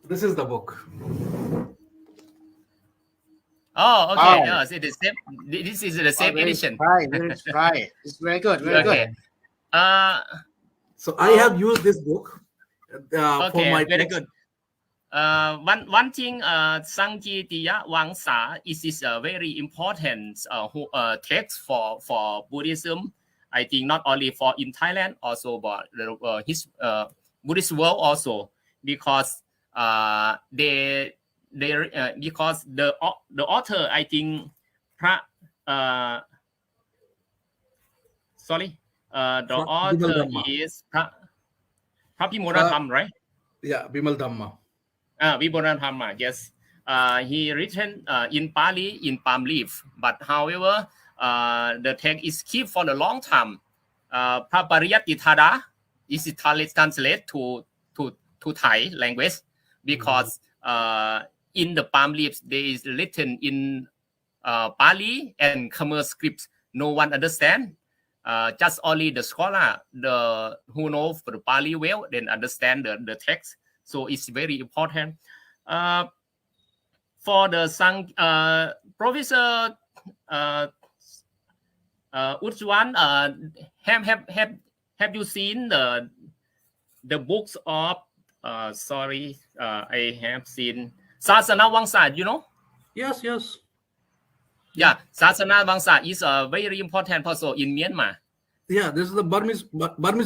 This is the book. Oh, okay. Oh. Yes, it is same. This is the same edition. Right. It's very good. Very Okay. good. So I have used this book for Okay, my very text. good. One thing, Sangitiyavansa is a very important text for Buddhism. I think not only for in Thailand, also but his Buddhist world also, because because the author, I think, the author Dhamma. is Prapimodatham, right? Yeah, Bimal Dhamma. Vibodhamma, yes. He written in Pali in palm leaf, but however, the text is kept for a long time. Prapariyatitada is translated to Thai language, because in the palm leaves there is written in Pali and Khmer scripts. No one understand. Just only the scholar, who know the Pali well, then understand the text. So it's very important. For the Professor Ujjwal, have you seen the books of I have seen Sangitiyavansa, you know? Yes. Yeah, Sangitiyavansa is very important also in Myanmar. Yeah, this is the Burmese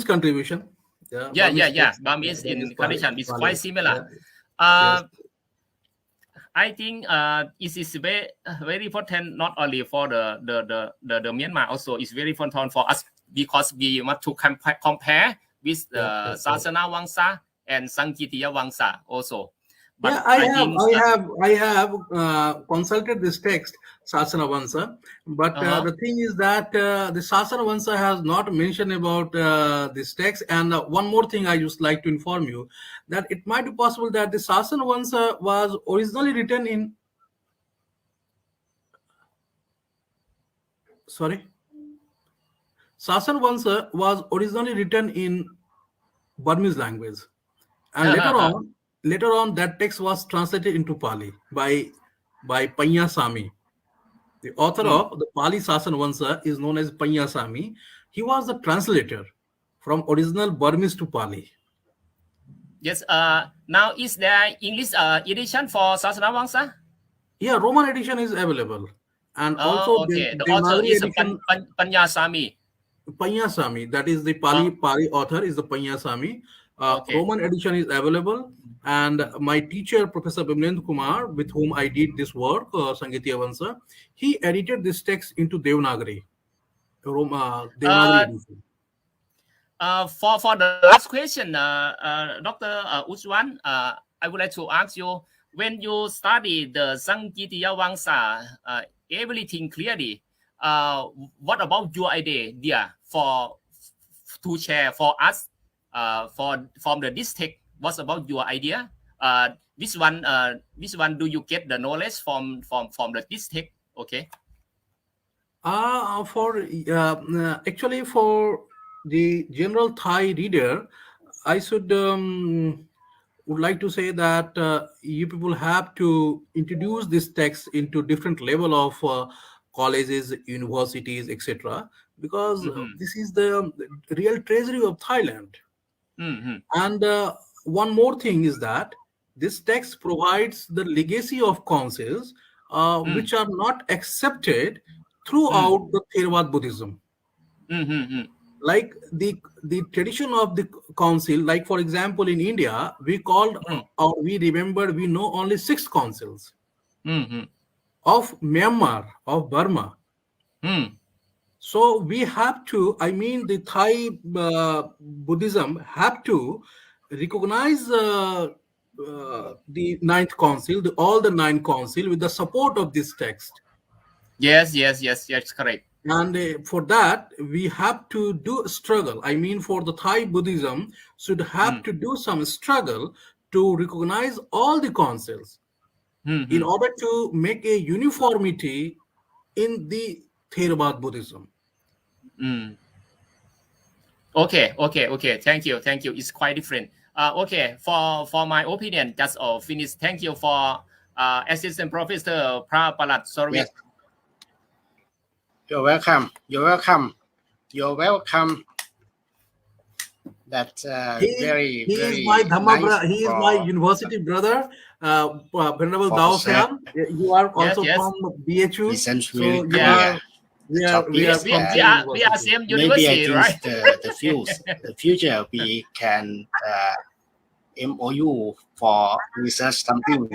contribution. Yeah. Burmese in condition is quite similar. Yes. I think it is very important not only for the Myanmar, also it's very important for us, because we want to compare with Sangitiyavansa and Sangitiyavansa also. But Yeah, I have consulted this text, Sangitiyavansa, but the thing is that the Sangitiyavansa has not mentioned about this text. And one more thing I just like to inform you, that it might be possible that the Sangitiyavansa was originally written in Sangitiyavansa was originally written in Burmese language, and later on that text was translated into Pali by Panya Sami. The author of the Pali Sangitiyavansa is known as Panya Sami. He was the translator from original Burmese to Pali. Yes. Now is there English edition for Sangitiyavansa? Yeah, Roman edition is available, and also okay. The Devanagari author is edition, Panya Sami. Panya Sami. That is the Pali author is the Panya Sami. Roman edition is available, and my teacher, Professor Kumar, with whom I did this work, Sangitiyavansa, he edited this text into Devanagari. Devanagari edition. For the last question, Dr. Ujjwal, I would like to ask you, when you study the Sangitiyavansa, everything clearly, what about your idea to share for us from the district? What's about your idea? Which one do you get the knowledge from the district? Okay. Actually, for the general Thai reader, I would like to say that you people have to introduce this text into different level of colleges, universities, etc., because this is the real treasury of Thailand. And one more thing is that this text provides the legacy of councils which are not accepted throughout the Theravada Buddhism. Like the tradition of the council, like for example in India, we know only 6 councils. Of Myanmar, of Burma, So we have to, I mean, the Thai Buddhism have to recognize the Ninth Council, all the nine council with the support of this text. Yes, correct. And for that, we have to do a struggle. I mean, for the Thai Buddhism should have to do some struggle to recognize all the councils in order to make a uniformity in the Theravada Buddhism. Okay. Thank you. It's quite different. Okay. For my opinion, that's all finished. Thank you for Assistant Professor Prapalat Sorvit. Yes. You're welcome. That's very is my Dhamma nice. he is my university brother, Venerable Dao Sian. You are also from BHU, Listen so really you clear. are we are Yes, from we are same Maybe I university, think right? the future we can MOU for research something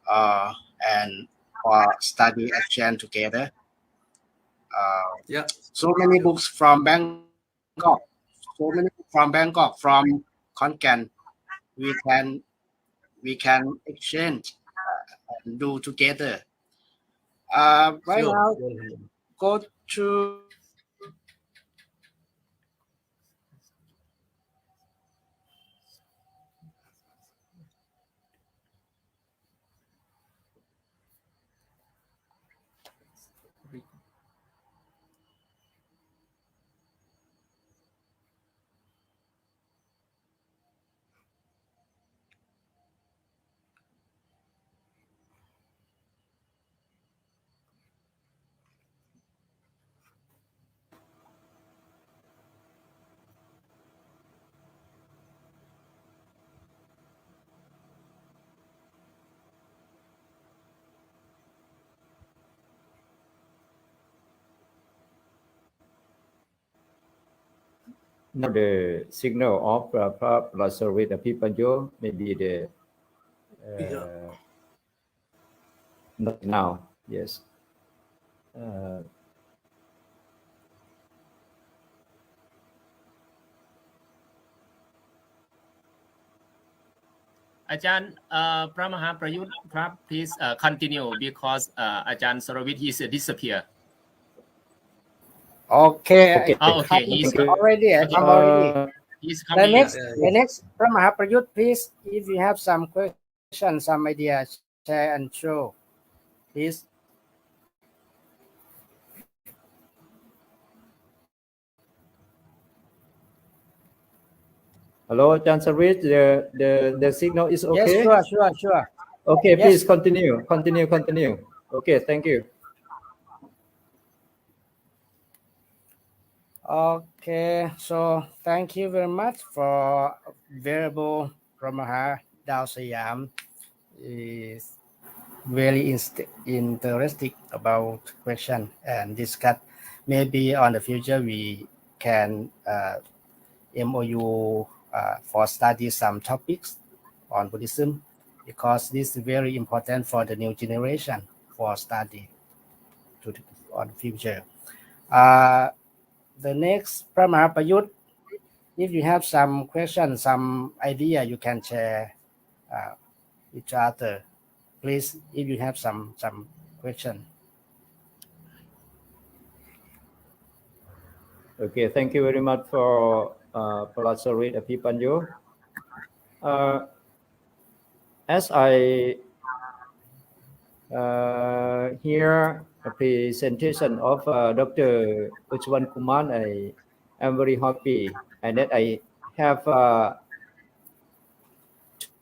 and for study exchange together. So many books from Bangkok, from Konkan, we can exchange and do together. Right now, go to Now the signal of Prapalat Sorvit Apipanjo maybe the not now. Yes. Ajahn Pramaha Prayut, please continue because Ajahn Sorvit is disappear. Okay. Okay, he's already. okay. I'm already. He's The coming. next Pramaha Prayut, please, if you have some questions, some ideas, share and show, please. Hello, Ajahn Sorvit, the signal is okay? Yes, sure. Okay, Yes. please continue. Okay, thank you. Okay, so thank you very much for Venerable Pramaha Dao Siam. Is very interesting about question and discuss. Maybe on the future we can MOU for study some topics on Buddhism, because this is very important for the new generation for study on the future. The next Pramaha Prayut, if you have some questions, some idea, you can share each other. Please, if you have some question. Okay, thank you very much for Prapalat Sorvit Apipanjo. As I hear a presentation of Dr. Ujjwal Kumar, I am very happy, and that I have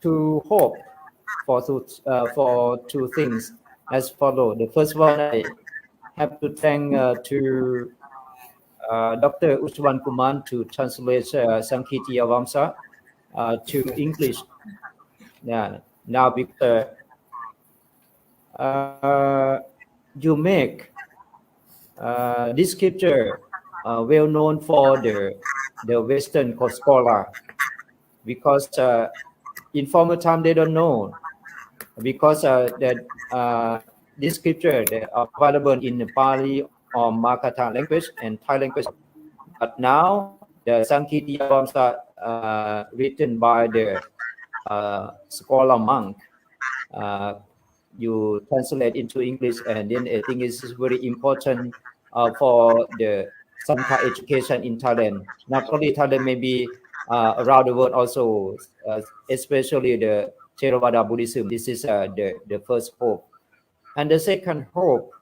to hope for two things as follow. The first one, I have to thank to Dr. Ujjwal Kumar to translate Sangitiyavansa to English. Yeah, now because you make this scripture well known for the Western scholar, because in former time they don't know, because that this scripture they are available in Pali on Makata language and Thai language. But now the Sangitiyavansa written by the scholar monk, you translate into English, and then I think it's very important for the Sangha education in Thailand. Not only Thailand, maybe around the world also, especially the Theravada Buddhism. This is the first hope. And the second hope,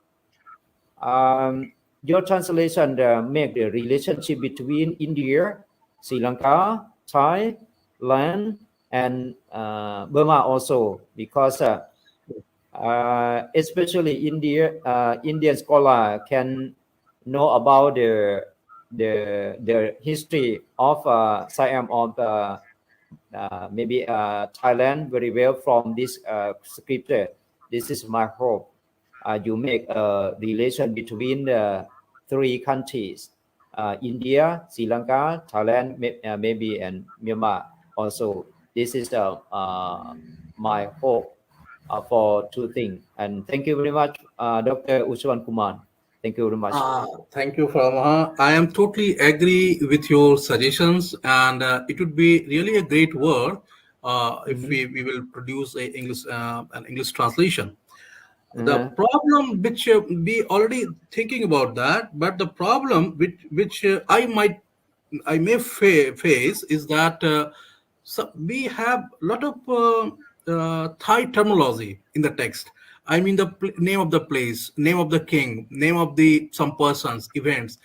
your translation make the relationship between India, Sri Lanka, Thailand, and Burma also, because especially Indian scholar can know about the history of Siam of maybe Thailand very well from this scripture. This is my hope. You make a relation between the three countries, India, Sri Lanka, Thailand, maybe, and Myanmar also. This is my hope for two things. And thank you very much, Dr. Ujjwal Kumar. Thank you very much. Thank you, Farmaha. I am totally agree with your suggestions, and it would be really a great work if we will produce an English translation. The problem which we already thinking about that, but the problem which I may face is that so we have a lot of Thai terminology in the text. I mean the name of the place, name of the king, name of the some persons, events,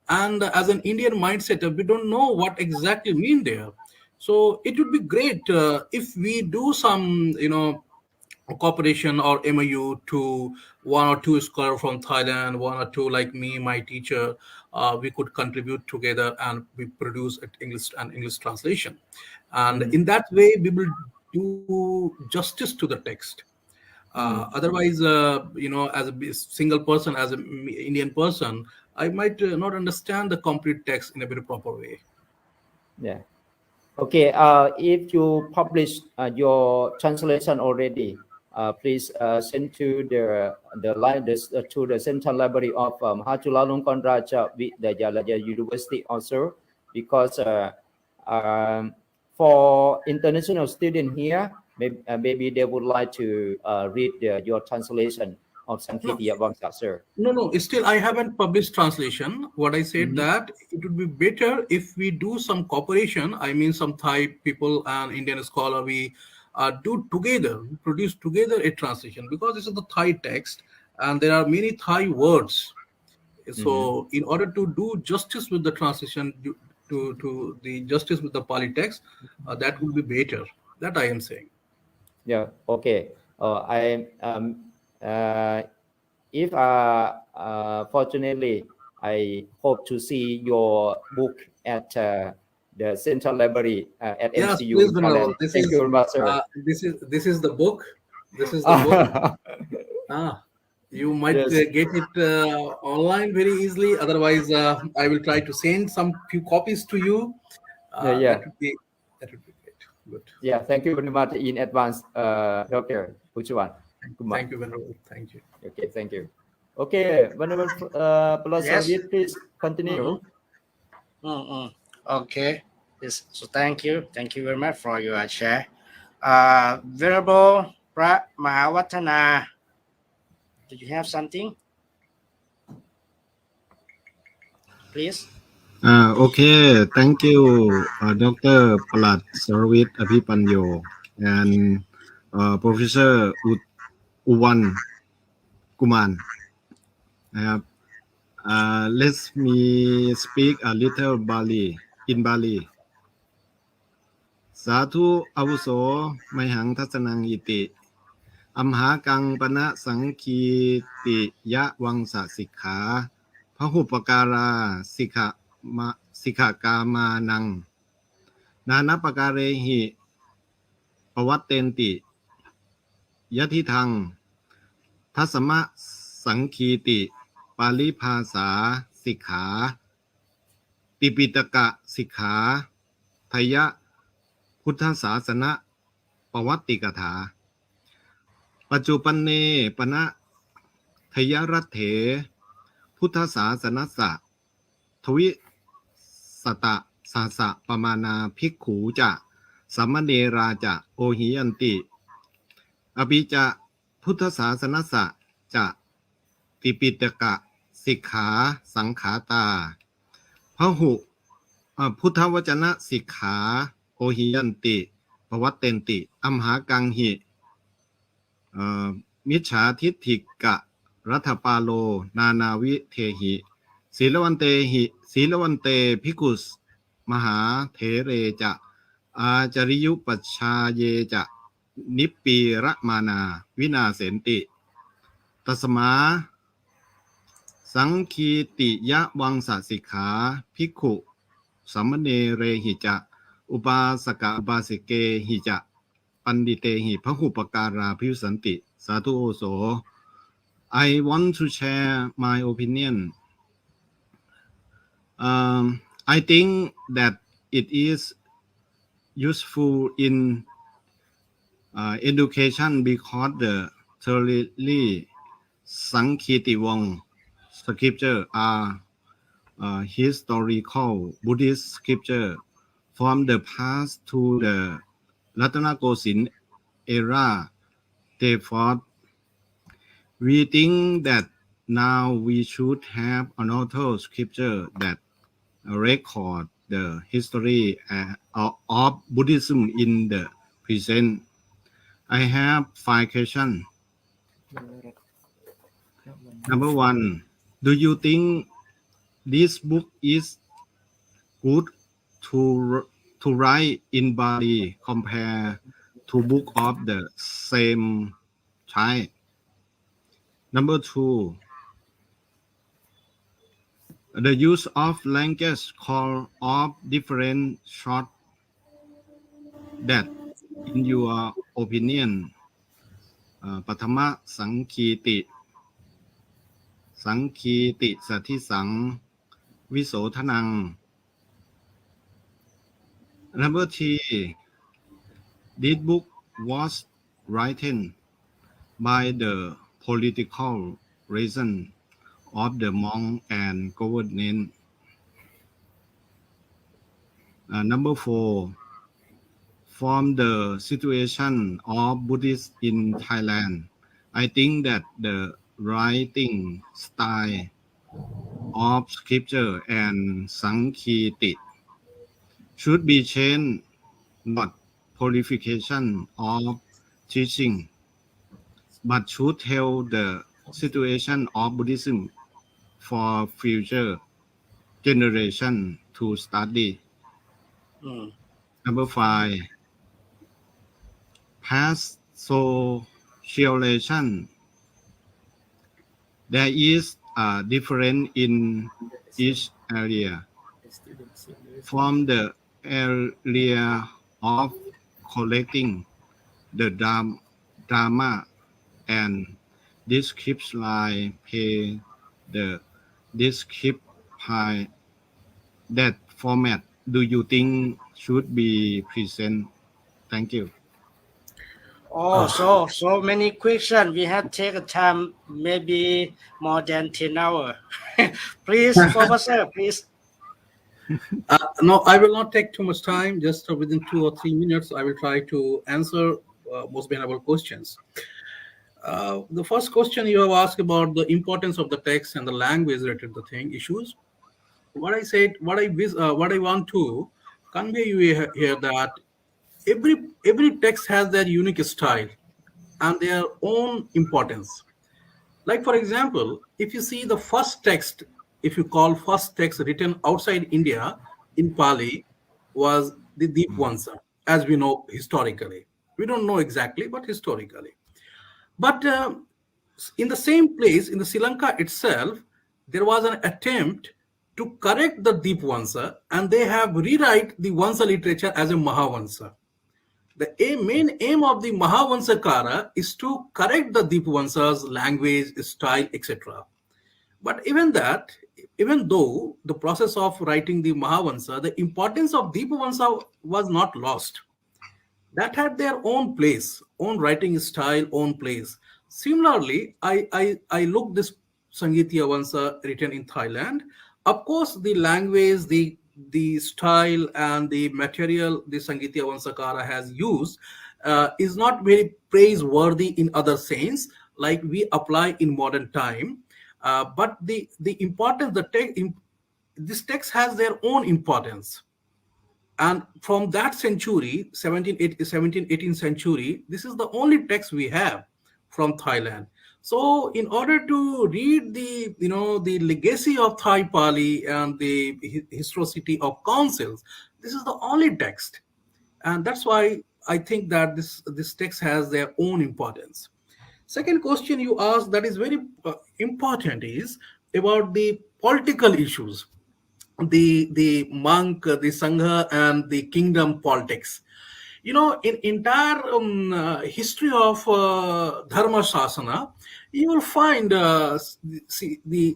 and as an Indian mindset, we don't know what exactly mean there. So it would be great if we do some, cooperation or MOU to one or two scholar from Thailand, one or two like me, my teacher, we could contribute together and we produce an English translation. And in that way, we will do justice to the text. Otherwise, as a single person, as an Indian person, I might not understand the complete text in a very proper way. Yeah. Okay. If you publish your translation already, please send to the line to the Central Library of Chulalongkorn Raja Vidyalaya University also, because for international students here, maybe they would like to read your translation of Sangitiyavansa, sir. No. Still, I haven't published translation. What I said that it would be better if we do some cooperation. I mean, some Thai people and Indian scholar, we do together, produce together a translation, because this is the Thai text and there are many Thai words. So, in order to do justice with the translation, to the justice with the Pali text, that would be better. That I am saying. Yeah. Okay. If fortunately, I hope to see your book at the Central Library at Yes, MCU please, in Venerable. Thailand. Thank you very much, sir. This is the book. This is the book. You might Yes. get it online very easily. Otherwise, I will try to send some few copies to you. Yeah. That would be great. Good. Yeah. Thank you very much in advance, Dr. Ujjwal Kumar. Thank you, Venerable. Thank you. Okay. Thank you. Okay, Venerable Palasaravit, please continue. Okay. Yes. So thank you very much for your share. Venerable Mahavatana, do you have something? Please. Okay, thank you, Dr. Palat Saravit Apipanyo and Professor Uwan Kuman. Let me speak a little in Bali. Satu avuso mahang tasanang iti. Amha kang pana sangki ya wangsa sikha. Pahupakara sikha kama nang. Nana pakarehi pawatenti. Yati thang. Tasama sangkiti. Pali Phasa Sikha Tipitaka Sikha Thayaพุทธศาสนประวัติกถาปัจจุปันเนปนะทยรัตเถโพ พุทธศาสนสะทวิสตะสาสะปมานาภิกขูจะสัมมเนราจะโอหิยันติอภิจะพุทธศาสนสะจะติปิตกะสิกขาสังขาตาพหุพุทธวจนะสิกขาโอหิยันติปวัตเตนติอัมหากังหิมิจฉาทิฏฐิกะรัฐปาโลนานาวิเทหิศีลวันเตหิศีลวันเตภิกขุสมหาเถเรจะอาจริยุปัชชาเยจะนิปปีระมานาวินาเสนติตัสมาสังคีติยะวังสสิกขาภิกขุสัมมเนเรหิจะอุปาสกะอุปาสิเกหิจะปันดิเตหิพหุปการาภิวสันติสาธุโอโส I want to share my opinion. I think that it is useful in education because the thoroughly Sangitiyavansa scripture are historical Buddhist scripture from the past to the Ratanakosin era. Therefore, we think that now we should have another scripture that record the history of Buddhism in the present. I have 5 questions. Number 1, do you think this book is good to write in Bali compared to book of the same type? Number 2, the use of language call of different short that in your opinion ปฐมสังคีติสังคีติสัทธิสังวิโสทนัง Number 3, this book was written by the political reason of the monk and government. Number 4, from the situation of Buddhists in Thailand, I think that the writing style of scripture and Sangkiti should be changed, not purification of teaching, but should tell the situation of Buddhism for future generation to study. Number 5, past socialization. There is a difference in each area. From the area of collecting the Dharma and description line pay the descript pie that format do you think should be present? Thank you. Oh, so many questions. We have taken time, maybe more than 10 hours. Please, Professor, please. No, I will not take too much time. Just within 2 or 3 minutes, I will try to answer most benevolent questions. The first question you have asked about the importance of the text and the language related to the thing issues. What I said, what I want to convey you here that every text has their unique style and their own importance. Like for example, if you see the first text, if you call first text written outside India in Pali was the Deepvansa, as we know historically. We don't know exactly, but historically. But in the same place, in the Sri Lanka itself, there was an attempt to correct the Deepvansa, and they have rewrite the Vansa literature as a Mahavansa. The main aim of the Mahavansakara is to correct the Deepvansa's language, style, etc. But even though the process of writing the Mahavansa, the importance of Deepvansa was not lost. That had their own place, own writing style, own place. Similarly, I look this Sangitiyavansa written in Thailand. Of course, the language, the style, and the material the Sangitiyavansa has used is not very praiseworthy in other sense, like we apply in modern time. But the importance, this text has their own importance. And from that century, 18th century, this is the only text we have from Thailand. So in order to read the legacy of Thai Pali and the historicity of councils, this is the only text. And that's why I think that this text has their own importance. Second question you asked that is very important is about the political issues, the monk, the sangha, and the kingdom politics. In entire history of dharma shasana, you will find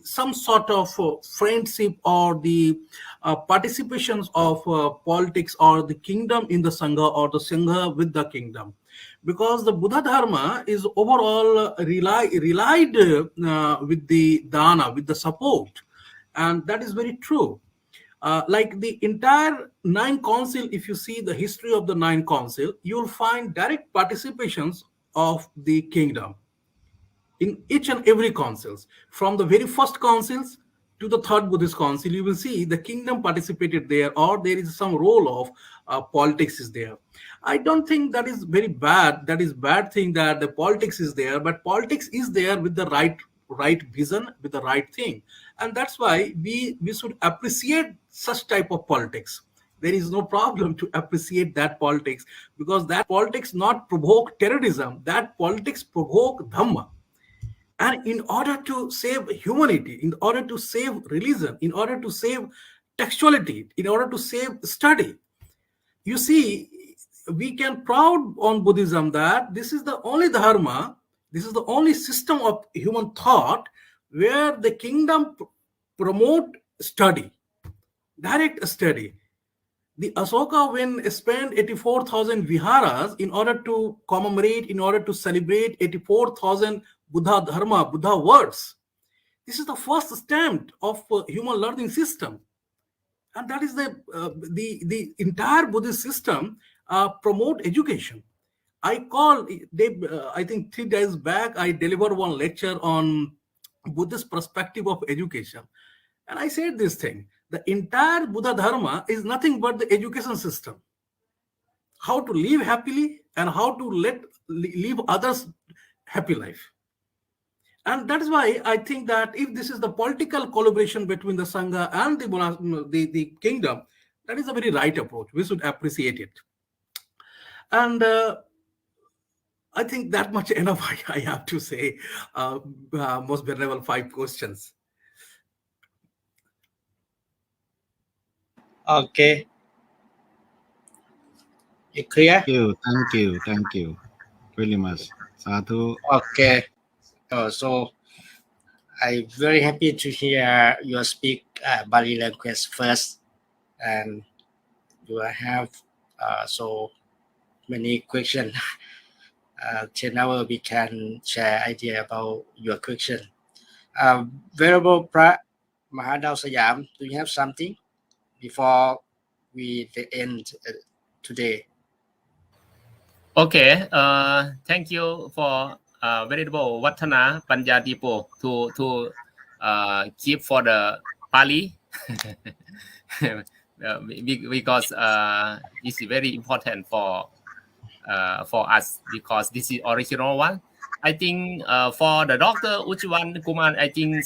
some sort of friendship or the participations of politics or the kingdom in the sangha or the sangha with the kingdom, because the Buddha dharma is overall relied with the dana, with the support, and that is very true. Like the entire nine council, if you see the history of the nine council, you'll find direct participations of the kingdom in each and every councils. From the very first councils to the third Buddhist council, you will see the kingdom participated there, or there is some role of politics is there. I don't think that is very bad. That is bad thing that the politics is there, but politics is there with the right vision, with the right thing, and that's why we should appreciate such type of politics. There is no problem to appreciate that politics, because that politics not provoke terrorism, that politics provoke dhamma. And in order to save humanity, in order to save religion, in order to save textuality, in order to save study, you see, we can proud on Buddhism that this is the only dharma, this is the only system of human thought where the kingdom promote study, direct study. The Asoka, when spent 84,000 viharas in order to commemorate, in order to celebrate 84,000 Buddha dharma, Buddha words, this is the first stamp of human learning system. And that is the entire Buddhist system promote education. I think 3 days back, I delivered one lecture on Buddhist perspective of education. And I said this thing, the entire Buddha Dharma is nothing but the education system. How to live happily and how to live others happy life. And that is why I think that if this is the political collaboration between the Sangha and the kingdom, that is a very right approach. We should appreciate it. And I think that much enough I have to say. Most venerable 5 questions. Okay. You clear? Thank you very much. Sadhu. Okay. So I'm very happy to hear you speak Bali language first, and you have so many questions. Till now we can share idea about your question. Venerable Pra Mahadao Sayam, do you have something before we end today? Okay. Thank you for Venerable Watana Panjadipo to keep for the Pali because it's very important for us, because this is original one. I think for the Dr. Ujjwal Kumar, I think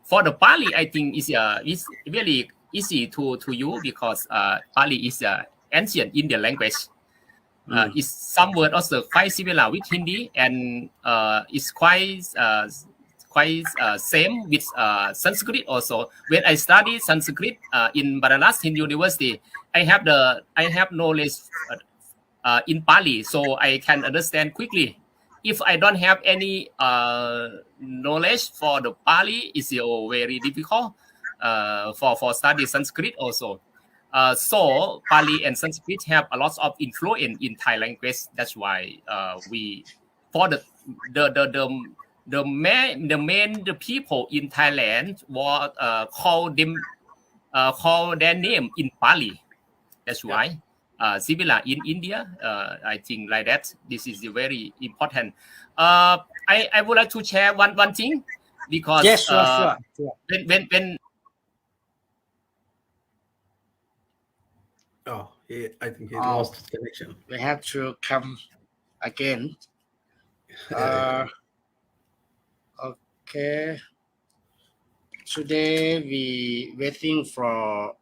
for the Pali, I think it's really easy to you, because Pali is ancient Indian language. It's some word also quite similar with Hindi, and it's quite same with Sanskrit also. When I studied Sanskrit in Varanasi University, I have knowledge in Pali, so I can understand quickly. If I don't have any knowledge for the Pali, it's very difficult for study Sanskrit also. So Pali and Sanskrit have a lot of influence in Thai language. That's why we for the the main the people in Thailand were call their name in Pali. That's why. Similar in India, I think like that. This is very important. I would like to share one thing because Yes, sure. when Oh, I think he Oh. lost his connection. We have to come again. Okay. Today we waiting for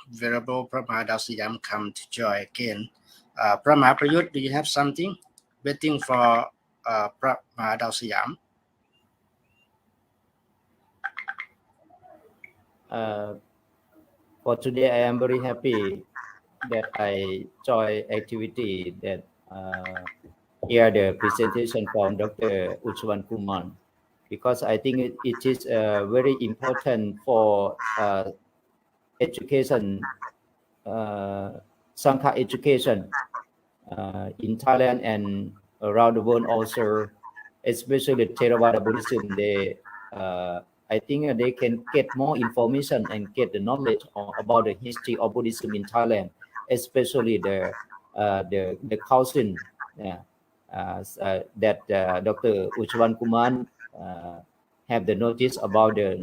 Venerable Prabha Daosayam come to join again. Prabha Prayut, do you have something? Waiting for Prabha Daosayam. For today, I am very happy that I join activity that hear the presentation from Dr. Ujjwal Kumar, because I think it is very important for education, Sangha education in Thailand and around the world also, especially Theravada Buddhism. I think they can get more information and get the knowledge about the history of Buddhism in Thailand, especially the cousin that Dr. Ujjwal Kumar have the notice about the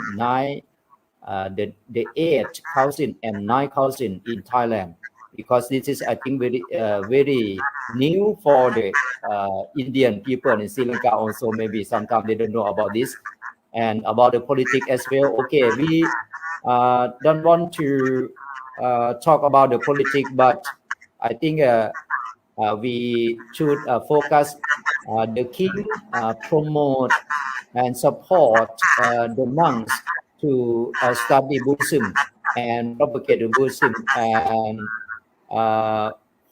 the 8 cousin and 9 cousin in Thailand, because this is, I think, very new for the Indian people in Sri Lanka also. Maybe sometimes they don't know about this and about the politics as well. Okay, we don't want to talk about the politics, but I think we should focus the king promote and support the monks to study Buddhism and propagate the Buddhism, and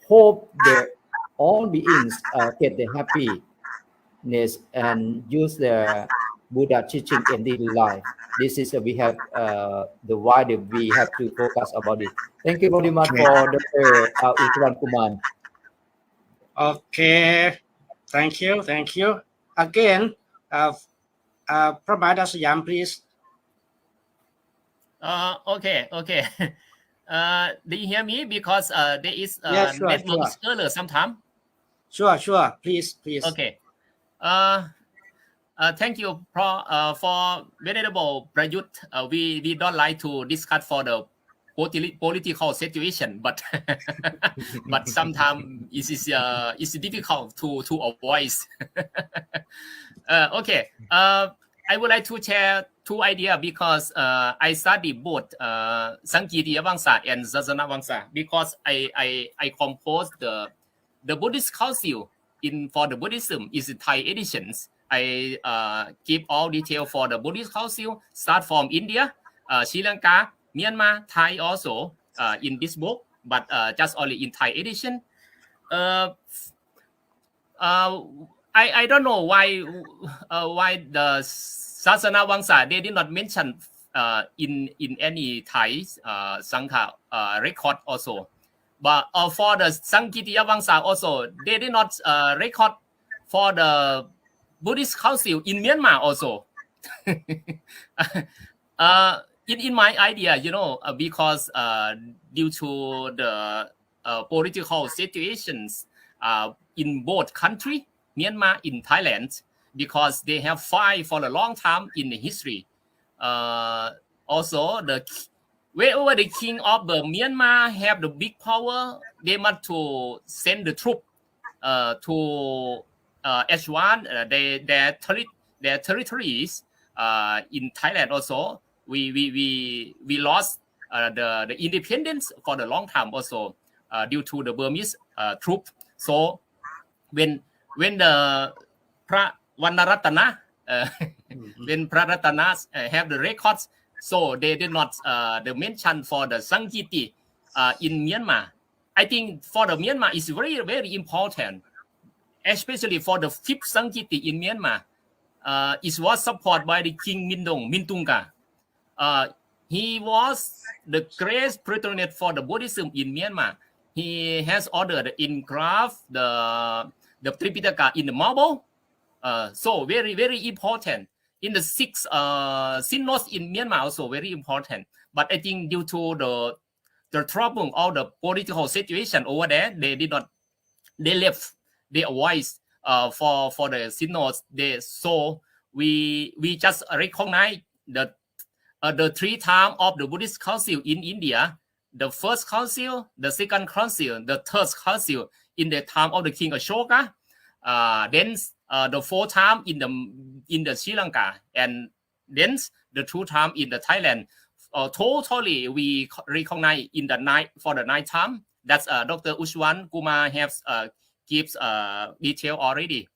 hope that all beings get the happiness and use the Buddha teaching in daily life. This is we have the why we have to focus about it. Thank you very much for Dr. Ujjwal Kumar. Okay. Thank you. Again, Prabha Daosayam, please. Okay. Do you hear me? Because there is Yes, sure, network sure. error sometimes. Sure. Please. Okay. Thank you for Venerable Prayut. We don't like to discuss for the political situation, but but sometimes it's difficult to avoid. Okay. I would like to share 2 ideas because I study both Sangitiyavansa and Sasanavansa, because I composed the Buddhist Council for the Buddhism is Thai editions. I give all detail for the Buddhist Council, start from India, Sri Lanka, Myanmar, Thai also in this book, but just only in Thai edition. I don't know why the Sasanavansa they did not mention in any Thai Sangha record also, but for the Sangitiyavansa also they did not record for the Buddhist Council in Myanmar also. In my idea, because due to the political situations in both countries, Myanmar in Thailand, because they have fight for a long time in the history. Also, wherever the king of the Myanmar have the big power, they must to send the troop to H1 their territories in Thailand also. We lost the independence for the long time also due to the Burmese troop. So when the Vanaratana when Praratana have the records, so they did not the mention for the Sangiti in Myanmar. I think for the Myanmar is very, very important, especially for the 5th Sangiti in Myanmar. It was supported by the King Mintunga. He was the great patronage for the Buddhism in Myanmar. He has ordered to engrave the Tripitaka in the marble, So very, very important. In the six synods in Myanmar also very important. But I think due to the trouble or the political situation over there, they did not, they left their voice for the synods. So we just recognize the 3 times of the Buddhist council in India. The first council, the second council, the third council in the time of the King Ashoka. Then the 4th time in the Sri Lanka, and then the 2 time in the Thailand. Totally we recognize in the night for the 9th time. That's Dr. Ujjwal Kumar has gives detail already.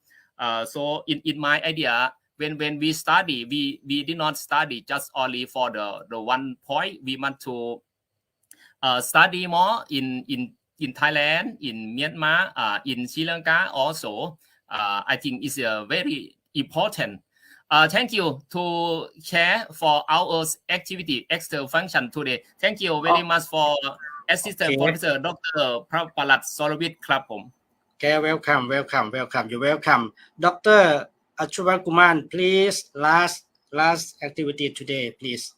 So in my idea, when we study, we did not study just only for the one point. We want to study more in Thailand, in Myanmar, in Sri Lanka also. I think is very important. Thank you to share for our activity, extra function today. Thank you very much for Assistant Professor Dr. Prapalat Sorowit ครับผม Okay, welcome. You're welcome. Dr. Ujjwal Kumar, please, last activity today, please.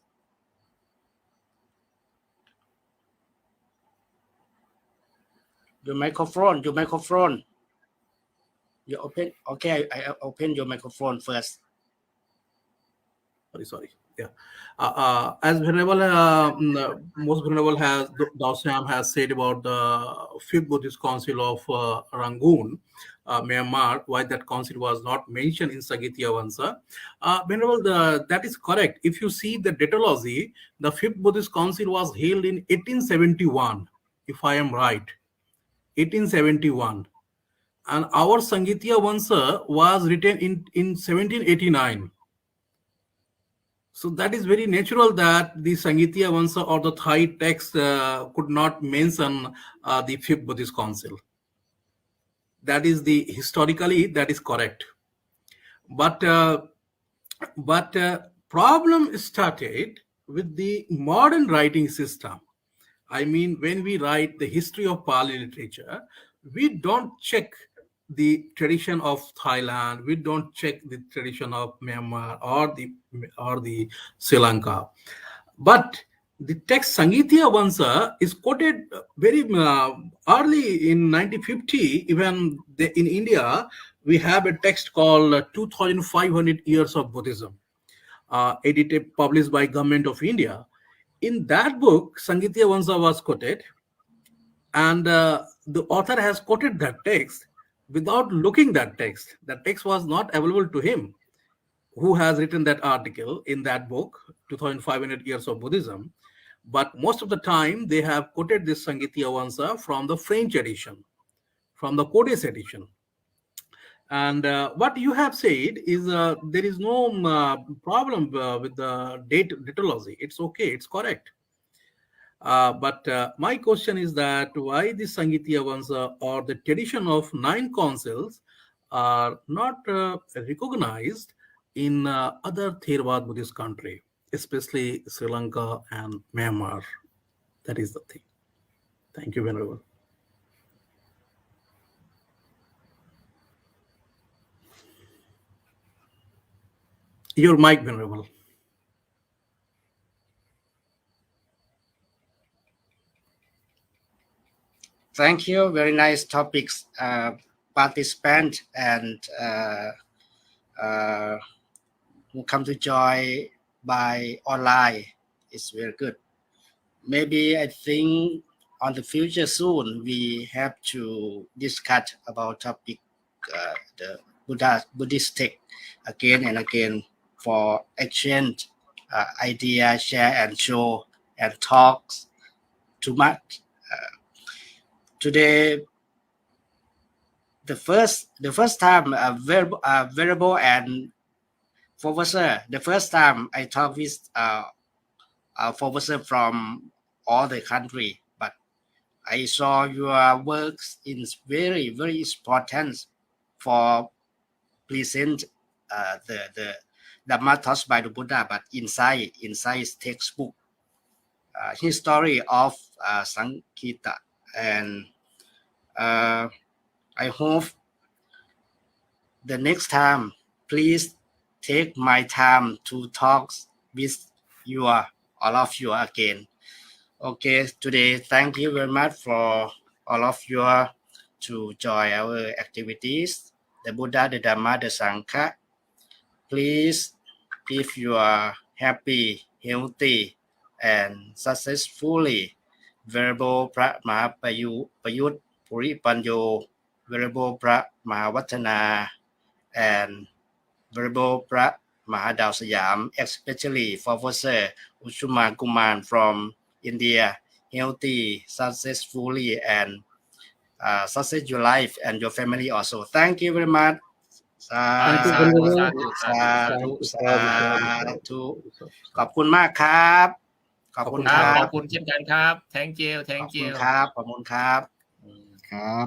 Your microphone. You open. Okay, I open your microphone first. Sorry. Yeah. As Venerable, most Venerable Dao Siam has said about the Fifth Buddhist Council of Rangoon, Myanmar, why that council was not mentioned in Sangitiyavansa. Venerable, that is correct. If you see the datology, the Fifth Buddhist Council was held in 1871, if I am right. 1871. And our Sangitiyavansa was written in 1789. So that is very natural that the Sangitiyavansa or the Thai text could not mention the Fifth Buddhist Council. That is historically that is correct. But problem started with the modern writing system. I mean, when we write the history of Pali literature, we don't check the tradition of Thailand, we don't check the tradition of Myanmar or the Sri Lanka. But the text Sangitiyavansa is quoted very early in 1950. Even in India, we have a text called 2,500 Years of Buddhism, edited, published by Government of India. In that book, Sangitiyavansa was quoted, and the author has quoted that text without looking that text. That text was not available to him, who has written that article in that book, 2,500 Years of Buddhism. But most of the time, they have quoted this Sangitiyavansa from the French edition, from the Codes edition. And what you have said is there is no problem with the datology. It's okay, it's correct. But my question is that why the Sangitiyavansa or the tradition of 9 councils are not recognized in other Theravada Buddhist country, especially Sri Lanka and Myanmar? That is the thing. Thank you, Venerable. Your mic, Venerable. Thank you. Very nice topics, participant, and who come to join by online. It's very good. Maybe I think on the future soon we have to discuss about topic the Buddhist text again and again for exchange idea, share and show and talks too much. Today, the first time Venerable and Professor, the first time I talk with Professor from all the country, but I saw your works is very, very important for present the Dhamma taught by the Buddha, but inside his textbook, history of Sankita, and I hope the next time, please take my time to talk with all of you again. Okay, today, thank you very much for all of you to join our activities. The Buddha, the Dhamma, the Sangha. Please, if you are happy, healthy, and successfully, Venerable พระมหาประยุทธ์ปุริปัญโย Venerable พระมหาวัฒนา and Venerable พระมหาดาวสยาม especially Professor Ujjwal Kumar from India, healthy, successfully, and success your life and your family also. Thank you very much. สา Thank you, สาธุ Venerable. สาธุสา สา ธุ ธุ Sadhu, สา sadhu, ธุ sadhu. ขอบคุณมากครับ ขอบคุณ ค ค รับ รั ข บ อบคุณเช่นกันครับ thank you ขอบ thank คุณ you ครับ ขอบคุณครับ ครับ